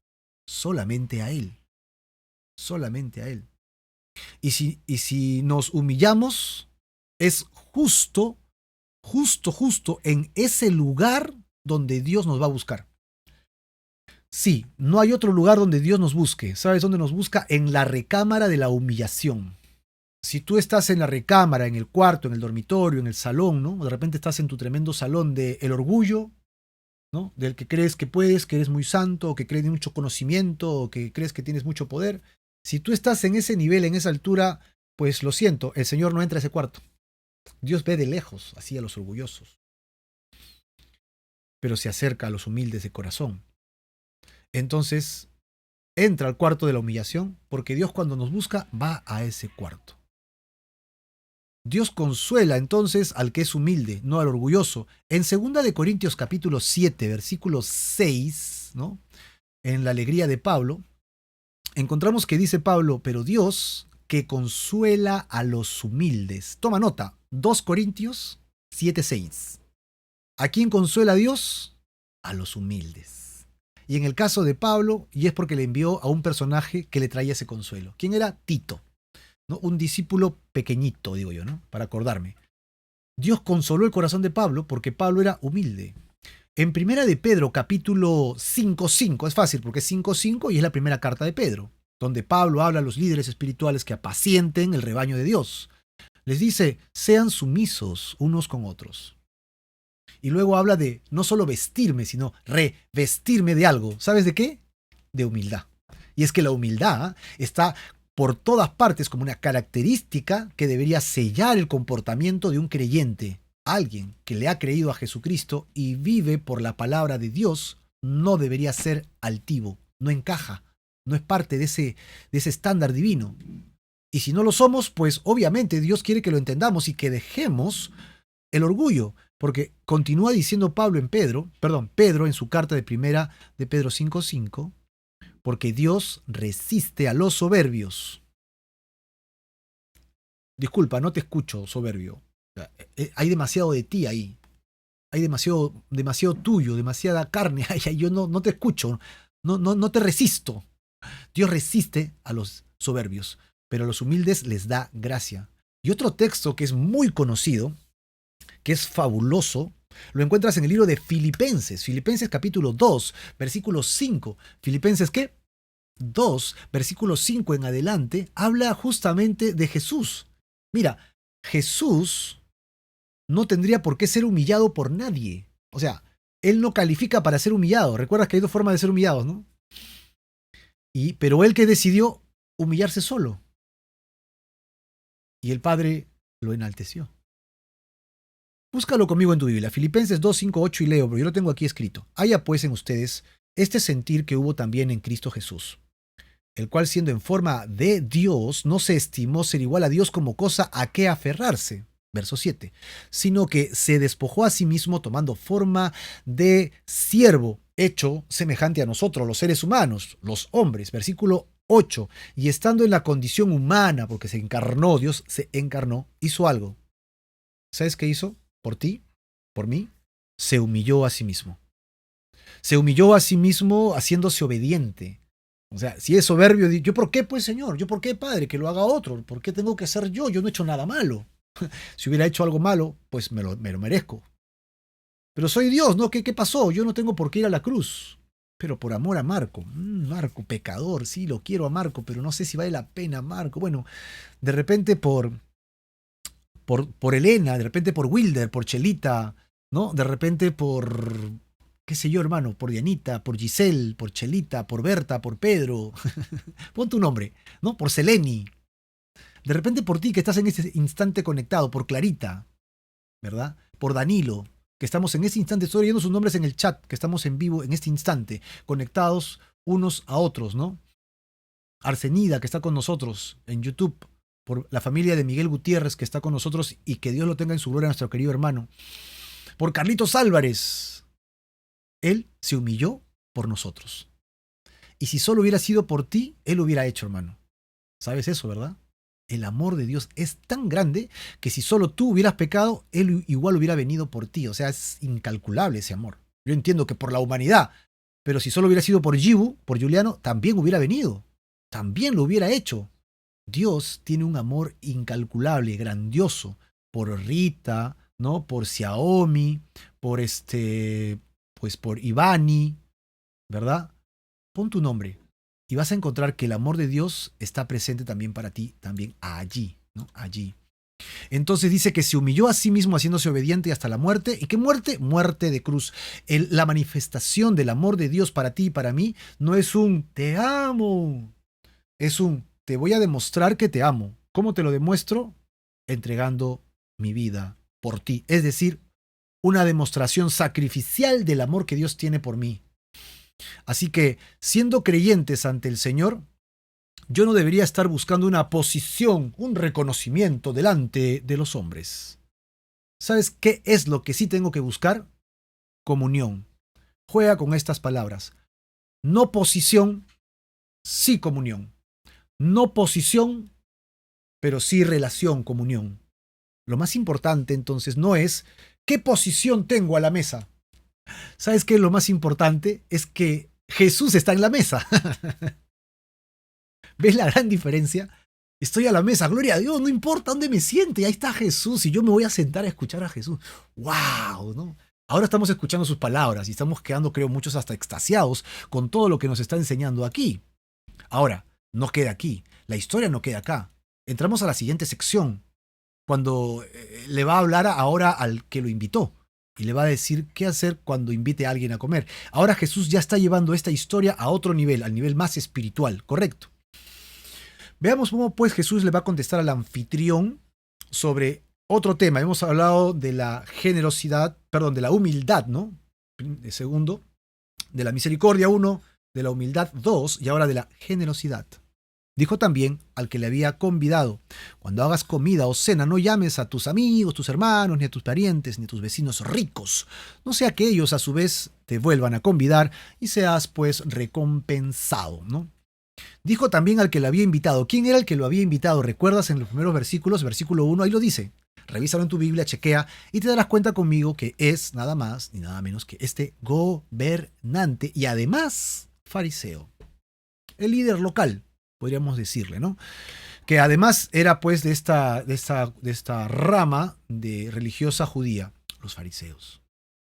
Solamente a Él. Solamente a Él. Y si nos humillamos, es justo en ese lugar donde Dios nos va a buscar. Sí, no hay otro lugar donde Dios nos busque. ¿Sabes dónde nos busca? En la recámara de la humillación. Si tú estás en la recámara, en el cuarto, en el dormitorio, en el salón, ¿no? De repente estás en tu tremendo salón del orgullo, ¿no? Del que crees que puedes, que eres muy santo, o que crees mucho conocimiento, o que crees que tienes mucho poder. Si tú estás en ese nivel, en esa altura, pues lo siento, el Señor no entra a ese cuarto. Dios ve de lejos, así a los orgullosos, pero se acerca a los humildes de corazón. Entonces, entra al cuarto de la humillación, porque Dios cuando nos busca va a ese cuarto. Dios consuela entonces al que es humilde, no al orgulloso. En 2 de Corintios capítulo 7, versículo 6, ¿no? En la alegría de Pablo, encontramos que dice Pablo, pero Dios que consuela a los humildes. Toma nota, 2 Corintios 7, 6. ¿A quién consuela Dios? A los humildes. Y en el caso de Pablo, y es porque le envió a un personaje que le traía ese consuelo. ¿Quién era? Tito, ¿no? Un discípulo pequeñito, digo yo, ¿no? Para acordarme. Dios consoló el corazón de Pablo porque Pablo era humilde. En Primera de Pedro, capítulo 5:5, es fácil porque es 5:5 y es la primera carta de Pedro, donde Pablo habla a los líderes espirituales que apacienten el rebaño de Dios. Les dice, sean sumisos unos con otros. Y luego habla de no solo vestirme, sino revestirme de algo. ¿Sabes de qué? De humildad. Y es que la humildad está por todas partes como una característica que debería sellar el comportamiento de un creyente. Alguien que le ha creído a Jesucristo y vive por la palabra de Dios no debería ser altivo, no encaja, no es parte de ese estándar divino. Y si no lo somos, pues obviamente Dios quiere que lo entendamos y que dejemos el orgullo, porque continúa diciendo Pedro en su carta de primera de Pedro 5:5, porque Dios resiste a los soberbios. Disculpa, no te escucho, soberbio. Hay demasiado de ti ahí. Hay demasiado tuyo, demasiada carne. Yo no te escucho. No te resisto. Dios resiste a los soberbios, pero a los humildes les da gracia. Y otro texto que es muy conocido, que es fabuloso, lo encuentras en el libro de Filipenses. Filipenses capítulo 2, versículo 5. Filipenses, ¿qué? 2, versículo 5 en adelante, habla justamente de Jesús. Mira, Jesús no tendría por qué ser humillado por nadie. O sea, él no califica para ser humillado. Recuerdas que hay dos formas de ser humillados, ¿no? Pero él que decidió humillarse solo. Y el Padre lo enalteció. Búscalo conmigo en tu Biblia, Filipenses 2, 5, 8 y leo, pero yo lo tengo aquí escrito. Haya pues en ustedes este sentir que hubo también en Cristo Jesús, el cual siendo en forma de Dios, no se estimó ser igual a Dios como cosa a que aferrarse, verso 7, sino que se despojó a sí mismo tomando forma de siervo, hecho semejante a nosotros, los seres humanos, los hombres, versículo 8, y estando en la condición humana, porque se encarnó, Dios se encarnó, hizo algo. ¿Sabes qué hizo? Por ti, por mí, se humilló a sí mismo. Se humilló a sí mismo haciéndose obediente. O sea, si es soberbio, ¿yo por qué, pues, Señor? ¿Yo por qué, Padre? Que lo haga otro. ¿Por qué tengo que ser yo? Yo no he hecho nada malo. Si hubiera hecho algo malo, pues me lo merezco. Pero soy Dios, ¿no? ¿Qué pasó? Yo no tengo por qué ir a la cruz. Pero por amor a Marco. Marco, pecador, sí, lo quiero a Marco, pero no sé si vale la pena Marco. Bueno, de repente por Elena, de repente por Wilder, por Chelita, ¿no? De repente por, qué sé yo, hermano, por Dianita, por Giselle, por Chelita, por Berta, por Pedro. Pon tu nombre, ¿no? Por Seleni. De repente por ti que estás en ese instante conectado, por Clarita, ¿verdad? Por Danilo, que estamos en ese instante, estoy leyendo sus nombres en el chat, que estamos en vivo en este instante, conectados unos a otros, ¿no? Arsenida, que está con nosotros en YouTube, por la familia de Miguel Gutiérrez, que está con nosotros y que Dios lo tenga en su gloria, nuestro querido hermano. Por Carlitos Álvarez, él se humilló por nosotros. Y si solo hubiera sido por ti, él lo hubiera hecho, hermano. ¿Sabes eso, verdad? El amor de Dios es tan grande que si solo tú hubieras pecado, él igual hubiera venido por ti. O sea, es incalculable ese amor. Yo entiendo que por la humanidad, pero si solo hubiera sido por Yibu, por Juliano, también hubiera venido. También lo hubiera hecho. Dios tiene un amor incalculable, grandioso, por Rita, ¿no? Por Xiaomi, por pues por Ivani, ¿verdad? Pon tu nombre y vas a encontrar que el amor de Dios está presente también para ti, también allí, ¿no? Allí. Entonces dice que se humilló a sí mismo haciéndose obediente hasta la muerte. ¿Y qué muerte? Muerte de cruz. La manifestación del amor de Dios para ti y para mí no es un te amo, es un te voy a demostrar que te amo. ¿Cómo te lo demuestro? Entregando mi vida por ti. Es decir, una demostración sacrificial del amor que Dios tiene por mí. Así que, siendo creyentes ante el Señor, yo no debería estar buscando una posición, un reconocimiento delante de los hombres. ¿Sabes qué es lo que sí tengo que buscar? Comunión. Juega con estas palabras. No posición, sí comunión. No posición, pero sí relación, comunión. Lo más importante entonces no es qué posición tengo a la mesa. ¿Sabes qué? Lo más importante es que Jesús está en la mesa. ¿Ves la gran diferencia? Estoy a la mesa, gloria a Dios, no importa dónde me siente, ahí está Jesús y yo me voy a sentar a escuchar a Jesús. ¡Wow! ¿No? Ahora estamos escuchando sus palabras y estamos quedando, creo, muchos hasta extasiados con todo lo que nos está enseñando aquí. Ahora, no queda aquí, la historia no queda acá. Entramos a la siguiente sección, cuando le va a hablar ahora al que lo invitó y le va a decir qué hacer cuando invite a alguien a comer. Ahora Jesús ya está llevando esta historia a otro nivel, al nivel más espiritual, ¿correcto? Veamos cómo pues Jesús le va a contestar al anfitrión sobre otro tema. Hemos hablado de la generosidad, perdón, de la humildad, ¿no? Segundo, de la misericordia, 1, de la humildad, 2, y ahora de la generosidad. Dijo también al que le había convidado: cuando hagas comida o cena, no llames a tus amigos, tus hermanos, ni a tus parientes, ni a tus vecinos ricos, no sea que ellos a su vez te vuelvan a convidar y seas pues recompensado, ¿no? Dijo también al que lo había invitado. ¿Quién era el que lo había invitado? ¿Recuerdas en los primeros versículos? Versículo 1, ahí lo dice. Revísalo en tu Biblia, chequea y te darás cuenta conmigo que es nada más ni nada menos que este gobernante y además fariseo. El líder local, podríamos decirle, ¿no? Que además era pues de esta rama de religiosa judía, los fariseos.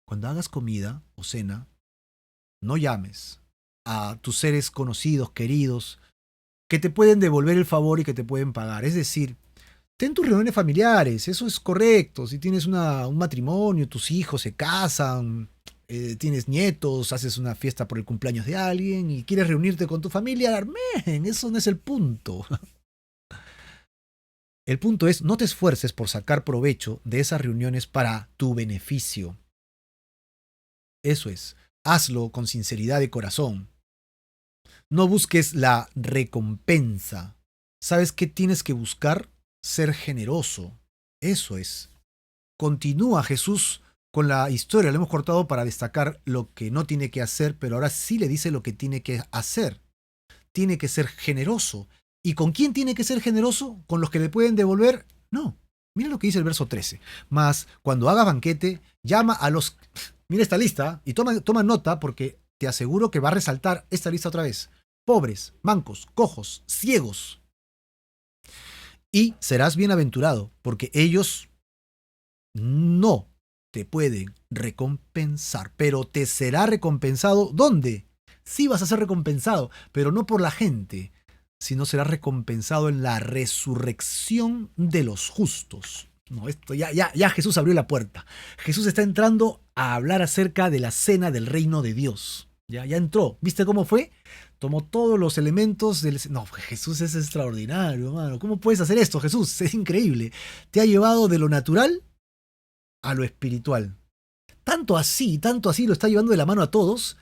Cuando hagas comida o cena, no llames a tus seres conocidos, queridos, que te pueden devolver el favor y que te pueden pagar. Es decir, ten tus reuniones familiares, eso es correcto. Si tienes un matrimonio, tus hijos se casan, tienes nietos, haces una fiesta por el cumpleaños de alguien y quieres reunirte con tu familia, amén, eso no es el punto. El punto es, no te esfuerces por sacar provecho de esas reuniones para tu beneficio. Eso es, hazlo con sinceridad de corazón. No busques la recompensa. ¿Sabes qué tienes que buscar? Ser generoso. Eso es. Continúa Jesús con la historia. Le hemos cortado para destacar lo que no tiene que hacer, pero ahora sí le dice lo que tiene que hacer. Tiene que ser generoso. ¿Y con quién tiene que ser generoso? ¿Con los que le pueden devolver? No. Mira lo que dice el verso 13. Mas cuando hagas banquete, llama a los... Mira esta lista y toma nota porque te aseguro que va a resaltar esta lista otra vez. Pobres, mancos, cojos, ciegos. Y serás bienaventurado, porque ellos no te pueden recompensar, pero te será recompensado. ¿Dónde? Sí vas a ser recompensado, pero no por la gente, sino serás recompensado en la resurrección de los justos. No, esto ya Jesús abrió la puerta. Jesús está entrando a hablar acerca de la cena del reino de Dios. Ya entró. ¿Viste cómo fue? Tomó todos los elementos del... No, Jesús es extraordinario, hermano. ¿Cómo puedes hacer esto, Jesús? Es increíble. Te ha llevado de lo natural a lo espiritual. Tanto así lo está llevando de la mano a todos,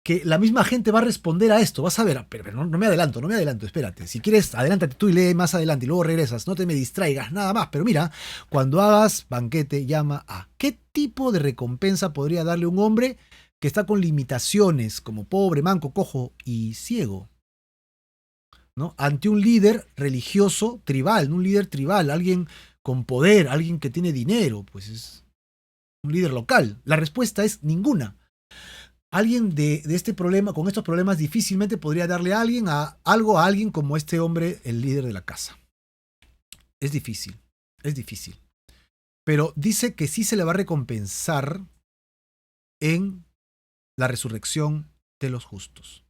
que la misma gente va a responder a esto. Vas a ver, pero no me adelanto, espérate. Si quieres, adelántate tú y lee más adelante y luego regresas. No te me distraigas, nada más. Pero mira, cuando hagas banquete, llama a... ¿Qué tipo de recompensa podría darle un hombre que está con limitaciones, como pobre, manco, cojo y ciego, ¿no? Ante un líder religioso tribal, un líder tribal, alguien con poder, alguien que tiene dinero, pues es un líder local? La respuesta es ninguna. Alguien de este problema, con estos problemas, difícilmente podría darle a algo a alguien como este hombre, el líder de la casa. Es difícil. Pero dice que sí se le va a recompensar en la resurrección de los justos.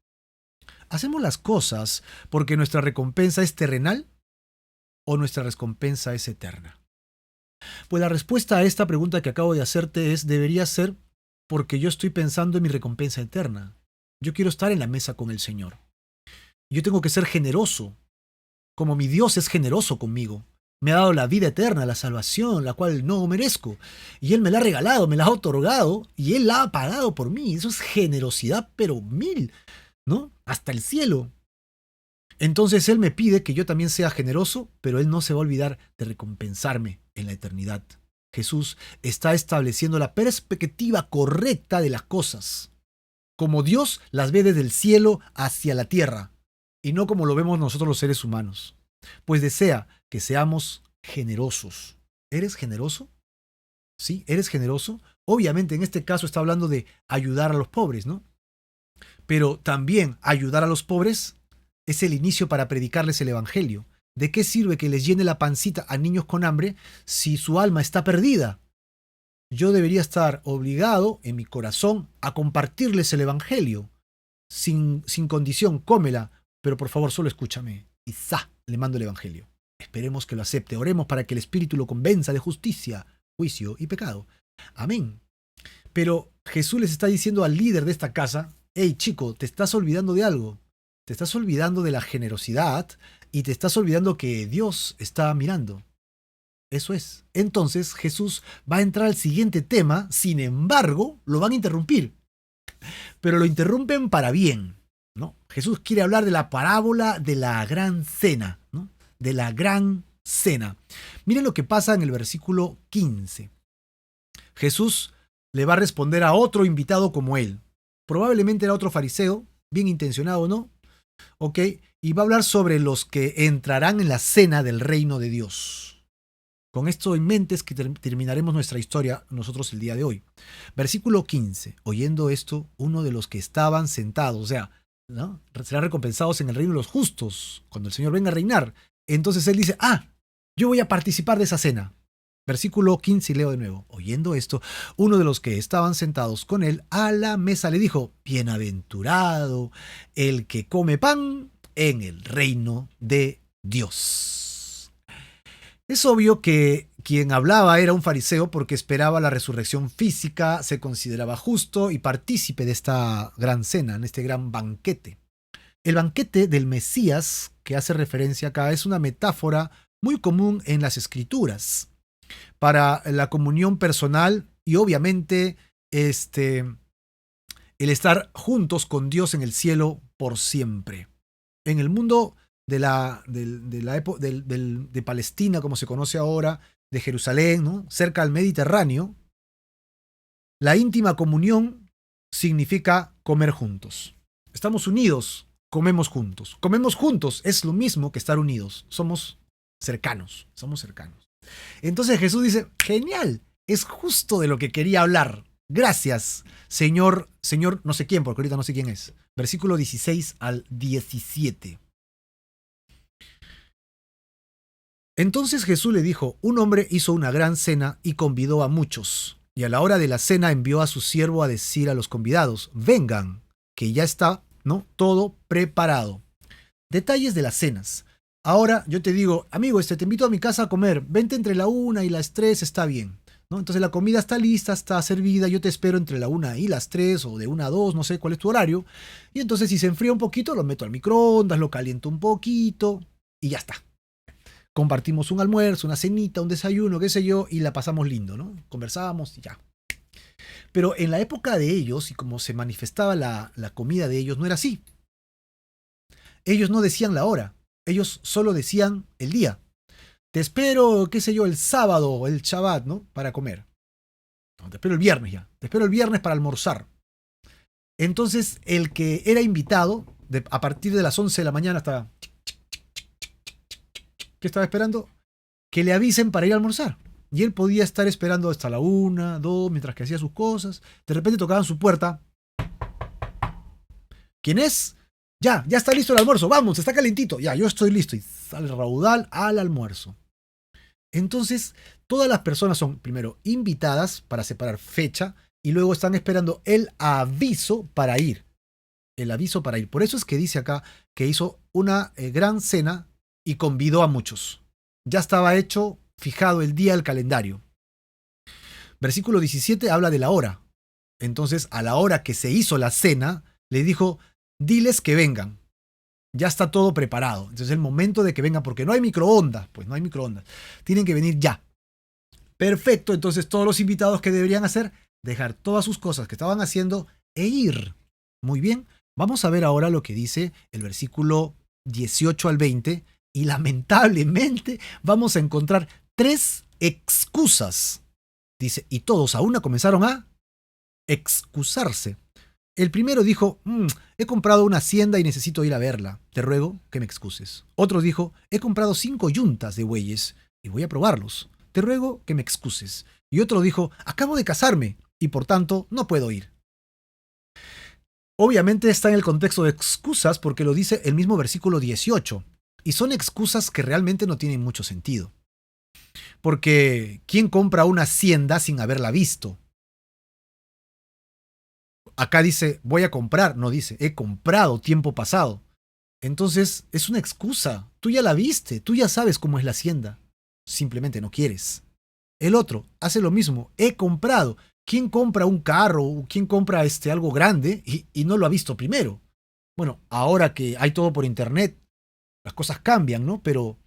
¿Hacemos las cosas porque nuestra recompensa es terrenal o nuestra recompensa es eterna? Pues la respuesta a esta pregunta que acabo de hacerte debería ser porque yo estoy pensando en mi recompensa eterna. Yo quiero estar en la mesa con el Señor. Yo tengo que ser generoso, como mi Dios es generoso conmigo. Me ha dado la vida eterna, la salvación, la cual no merezco. Y Él me la ha regalado, me la ha otorgado, y Él la ha pagado por mí. Eso es generosidad, pero 1000, ¿no? Hasta el cielo. Entonces Él me pide que yo también sea generoso, pero Él no se va a olvidar de recompensarme en la eternidad. Jesús está estableciendo la perspectiva correcta de las cosas, como Dios las ve desde el cielo hacia la tierra, y no como lo vemos nosotros los seres humanos. Pues desea que seamos generosos. ¿Eres generoso? ¿Sí? ¿Eres generoso? Obviamente en este caso está hablando de ayudar a los pobres, ¿no? Pero también ayudar a los pobres es el inicio para predicarles el evangelio. ¿De qué sirve que les llene la pancita a niños con hambre si su alma está perdida? Yo debería estar obligado en mi corazón a compartirles el evangelio. Sin condición, cómela, pero por favor solo escúchame. Y le mando el evangelio. Esperemos que lo acepte. Oremos para que el Espíritu lo convenza de justicia, juicio y pecado. Amén. Pero Jesús les está diciendo al líder de esta casa: hey chico, te estás olvidando de algo. Te estás olvidando de la generosidad y te estás olvidando que Dios está mirando. Eso es. Entonces Jesús va a entrar al siguiente tema, sin embargo, lo van a interrumpir. Pero lo interrumpen para bien, ¿no? Jesús quiere hablar de la parábola de la gran cena, ¿no? De la gran cena. Miren lo que pasa en el versículo 15. Jesús le va a responder a otro invitado como él. Probablemente era otro fariseo, bien intencionado, ¿no? ¿Ok? Y va a hablar sobre los que entrarán en la cena del reino de Dios. Con esto en mente es que terminaremos nuestra historia nosotros el día de hoy. Versículo 15. Oyendo esto, uno de los que estaban sentados, o sea, ¿no?, serán recompensados en el reino de los justos, cuando el Señor venga a reinar. Entonces él dice: yo voy a participar de esa cena. Versículo 15, y leo de nuevo. Oyendo esto, uno de los que estaban sentados con él a la mesa le dijo: bienaventurado el que come pan en el reino de Dios. Es obvio que quien hablaba era un fariseo porque esperaba la resurrección física, se consideraba justo y partícipe de esta gran cena, en este gran banquete. El banquete del Mesías, que hace referencia acá, es una metáfora muy común en las Escrituras para la comunión personal y obviamente el estar juntos con Dios en el cielo por siempre. En el mundo de Palestina, como se conoce ahora, de Jerusalén, ¿no?, cerca al Mediterráneo, la íntima comunión significa comer juntos. Estamos unidos, comemos juntos. Comemos juntos es lo mismo que estar unidos. Somos cercanos. Entonces Jesús dice: genial, es justo de lo que quería hablar. Gracias, Señor, no sé quién, porque ahorita no sé quién es. Versículo 16 al 17. Entonces Jesús le dijo: un hombre hizo una gran cena y convidó a muchos. Y a la hora de la cena envió a su siervo a decir a los convidados: vengan, que ya está, ¿no?, todo preparado. Detalles de las cenas. Ahora yo te digo: amigo, te invito a mi casa a comer. Vente entre la 1 y las 3, está bien. ¿no? Entonces la comida está lista, está servida, yo te espero entre la 1 y las 3 o de 1 a 2, no sé cuál es tu horario. Y entonces si se enfría un poquito, lo meto al microondas, lo caliento un poquito y ya está. Compartimos un almuerzo, una cenita, un desayuno, qué sé yo, y la pasamos lindo, ¿no? Conversamos y ya. Pero en la época de ellos, y como se manifestaba la comida de ellos, no era así. Ellos no decían la hora, ellos solo decían el día. Te espero, qué sé yo, el sábado, el Shabbat, ¿no? Para comer. No, te espero el viernes ya. Te espero el viernes para almorzar. Entonces, el que era invitado, a partir de las 11 de la mañana hasta... ¿Qué estaba esperando? Que le avisen para ir a almorzar. Y él podía estar esperando hasta la 1, 2, mientras que hacía sus cosas. De repente tocaban su puerta. ¿Quién es? Ya está listo el almuerzo. Vamos, está calentito. Ya, yo estoy listo. Y sale Raudal al almuerzo. Entonces, todas las personas son, primero, invitadas para separar fecha y luego están esperando el aviso para ir. El aviso para ir. Por eso es que dice acá que hizo una gran cena y convidó a muchos. Ya estaba hecho, fijado el día del calendario. Versículo 17 habla de la hora. Entonces, a la hora que se hizo la cena, le dijo, diles que vengan. Ya está todo preparado. Entonces es el momento de que vengan, porque no hay microondas. Pues no hay microondas. Tienen que venir ya. Perfecto. Entonces todos los invitados, que deberían hacer, dejar todas sus cosas que estaban haciendo e ir. Muy bien. Vamos a ver ahora lo que dice el versículo 18 al 20. Y lamentablemente vamos a encontrar 3 excusas. Dice, y todos a una comenzaron a excusarse. El primero dijo, he comprado una hacienda y necesito ir a verla. Te ruego que me excuses. Otro dijo, he comprado 5 yuntas de bueyes y voy a probarlos. Te ruego que me excuses. Y otro dijo, acabo de casarme y por tanto no puedo ir. Obviamente está en el contexto de excusas porque lo dice el mismo versículo 18. Y son excusas que realmente no tienen mucho sentido. Porque ¿quién compra una hacienda sin haberla visto? Acá dice, voy a comprar, no dice, he comprado tiempo pasado. Entonces, es una excusa. Tú ya la viste, tú ya sabes cómo es la hacienda. Simplemente no quieres. El otro hace lo mismo, he comprado. ¿Quién compra un carro o quién compra algo grande y no lo ha visto primero? Bueno, ahora que hay todo por internet, las cosas cambian, ¿no? Pero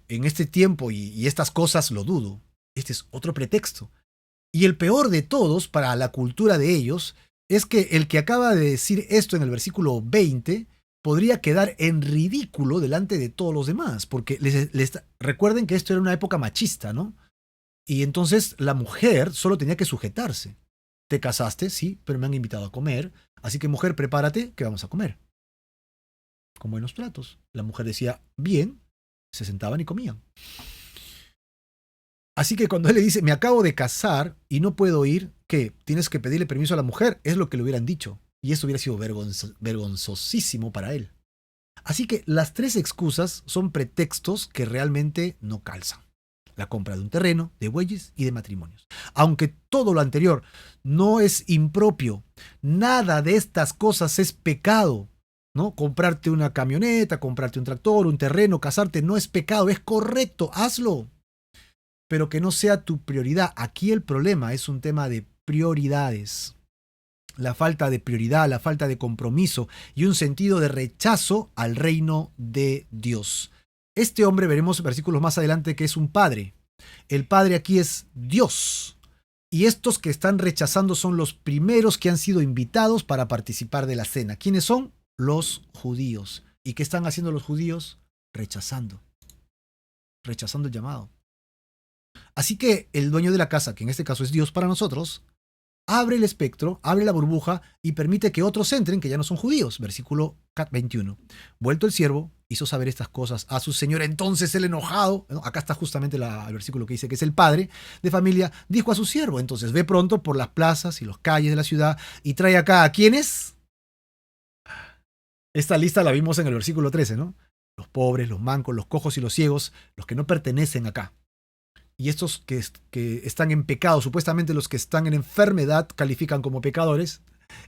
en este tiempo y estas cosas lo dudo. Este es otro pretexto. Y el peor de todos para la cultura de ellos es que el que acaba de decir esto en el versículo 20 podría quedar en ridículo delante de todos los demás, porque recuerden que esto era una época machista, ¿no? Y entonces la mujer solo tenía que sujetarse. Te casaste, sí, pero me han invitado a comer, así que mujer, prepárate, que vamos a comer. Con buenos platos. La mujer decía, bien, se sentaban y comían. Así que cuando él le dice, me acabo de casar y no puedo ir, ¿qué? Tienes que pedirle permiso a la mujer, es lo que le hubieran dicho. Y eso hubiera sido vergonzosísimo para él. Así que las 3 excusas son pretextos que realmente no calzan. La compra de un terreno, de bueyes y de matrimonios. Aunque todo lo anterior no es impropio, nada de estas cosas es pecado, ¿no? Comprarte una camioneta, comprarte un tractor, un terreno, casarte, no es pecado, es correcto, hazlo. Pero que no sea tu prioridad. Aquí el problema es un tema de prioridades. La falta de prioridad, la falta de compromiso y un sentido de rechazo al reino de Dios. Este hombre, veremos versículos más adelante, que es un padre. El padre aquí es Dios. Y estos que están rechazando son los primeros que han sido invitados para participar de la cena. ¿Quiénes son? Los judíos. ¿Y qué están haciendo los judíos? Rechazando. Rechazando el llamado. Así que el dueño de la casa, que en este caso es Dios para nosotros, abre el espectro, abre la burbuja y permite que otros entren que ya no son judíos. Versículo 21. Vuelto el siervo, hizo saber estas cosas a su señor. Entonces el enojado, ¿no? Acá está justamente el versículo que dice que es el padre de familia, dijo a su siervo, entonces ve pronto por las plazas y las calles de la ciudad y trae acá a ¿quiénes? Esta lista la vimos en el versículo 13, ¿no? Los pobres, los mancos, los cojos y los ciegos, los que no pertenecen acá. Y estos que están en pecado, supuestamente los que están en enfermedad, califican como pecadores.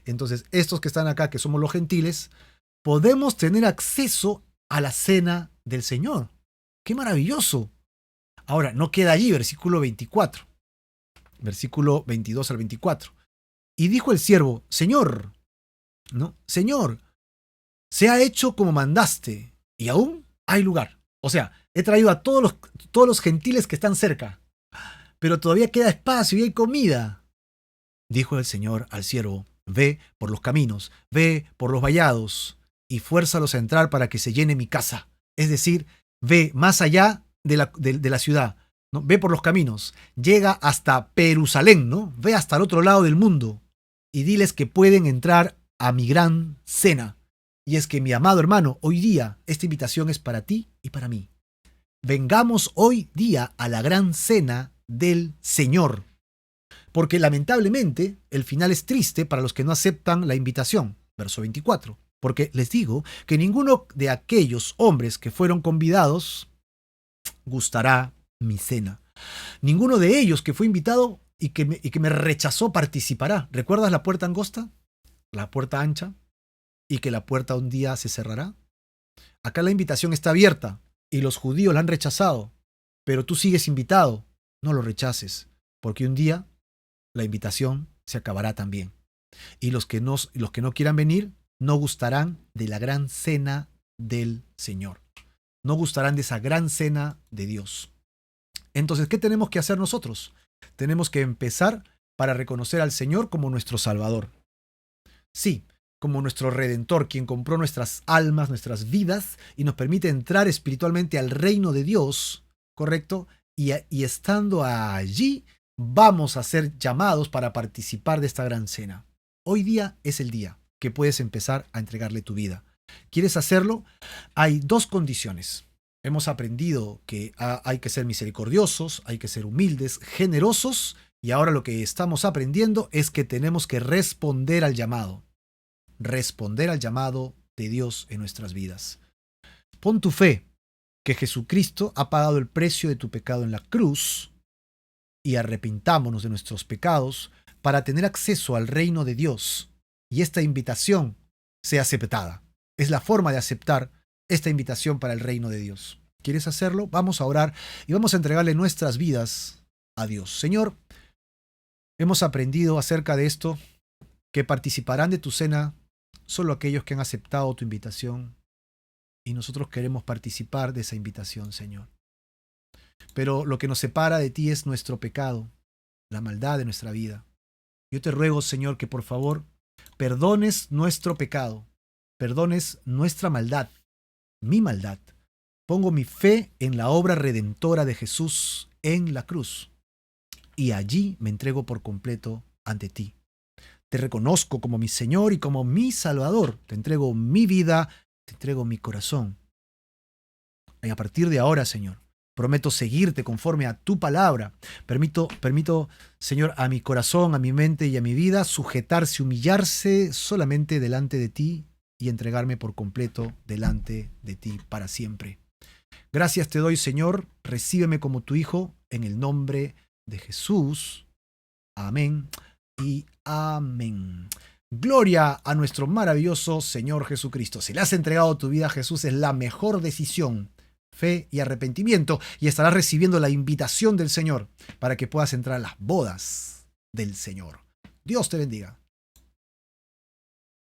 Entonces, estos que están acá, que somos los gentiles, podemos tener acceso a la cena del Señor. ¡Qué maravilloso! Ahora, no queda allí, versículo 24. Versículo 22 al 24. Y dijo el siervo, Señor, ¿no? Señor, se ha hecho como mandaste, y aún hay lugar. O sea, he traído a todos los gentiles que están cerca, pero todavía queda espacio y hay comida. Dijo el Señor al siervo, ve por los caminos, ve por los vallados, y fuérzalos a entrar para que se llene mi casa. Es decir, ve más allá de la ciudad, ¿no? Ve por los caminos, llega hasta Jerusalén, ¿no? Ve hasta el otro lado del mundo, y diles que pueden entrar a mi gran cena. Y es que, mi amado hermano, hoy día esta invitación es para ti y para mí. Vengamos hoy día a la gran cena del Señor. Porque lamentablemente el final es triste para los que no aceptan la invitación. Verso 24. Porque les digo que ninguno de aquellos hombres que fueron convidados gustará mi cena. Ninguno de ellos que fue invitado y que me rechazó participará. ¿Recuerdas la puerta angosta? La puerta ancha. Y que la puerta un día se cerrará. Acá la invitación está abierta y los judíos la han rechazado. Pero tú sigues invitado. No lo rechaces. Porque un día la invitación se acabará también. Y los que no quieran venir no gustarán de la gran cena del Señor. No gustarán de esa gran cena de Dios. Entonces, ¿qué tenemos que hacer nosotros? Tenemos que empezar para reconocer al Señor como nuestro Salvador. Sí, como nuestro Redentor, quien compró nuestras almas, nuestras vidas, y nos permite entrar espiritualmente al reino de Dios, ¿correcto? Y estando allí, vamos a ser llamados para participar de esta gran cena. Hoy día es el día que puedes empezar a entregarle tu vida. ¿Quieres hacerlo? Hay dos condiciones. Hemos aprendido que hay que ser misericordiosos, hay que ser humildes, generosos, y ahora lo que estamos aprendiendo es que tenemos que responder al llamado. Responder al llamado de Dios en nuestras vidas. Pon tu fe que Jesucristo ha pagado el precio de tu pecado en la cruz y arrepintámonos de nuestros pecados para tener acceso al reino de Dios y esta invitación sea aceptada. Es la forma de aceptar esta invitación para el reino de Dios. ¿Quieres hacerlo? Vamos a orar y vamos a entregarle nuestras vidas a Dios. Señor, hemos aprendido acerca de esto, que participarán de tu cena solo aquellos que han aceptado tu invitación, y nosotros queremos participar de esa invitación, Señor. Pero lo que nos separa de ti es nuestro pecado, la maldad de nuestra vida. Yo te ruego, Señor, que por favor perdones nuestro pecado, perdones nuestra maldad, mi maldad. Pongo mi fe en la obra redentora de Jesús en la cruz, y allí me entrego por completo ante ti. Te reconozco como mi Señor y como mi Salvador. Te entrego mi vida, te entrego mi corazón. Y a partir de ahora, Señor, prometo seguirte conforme a tu palabra. Permito, Señor, a mi corazón, a mi mente y a mi vida sujetarse, humillarse solamente delante de ti y entregarme por completo delante de ti para siempre. Gracias te doy, Señor. Recíbeme como tu Hijo en el nombre de Jesús. Amén y amén. Gloria a nuestro maravilloso Señor Jesucristo. Si le has entregado tu vida a Jesús, es la mejor decisión. Fe y arrepentimiento, y estarás recibiendo la invitación del Señor para que puedas entrar a las bodas del Señor. Dios te bendiga.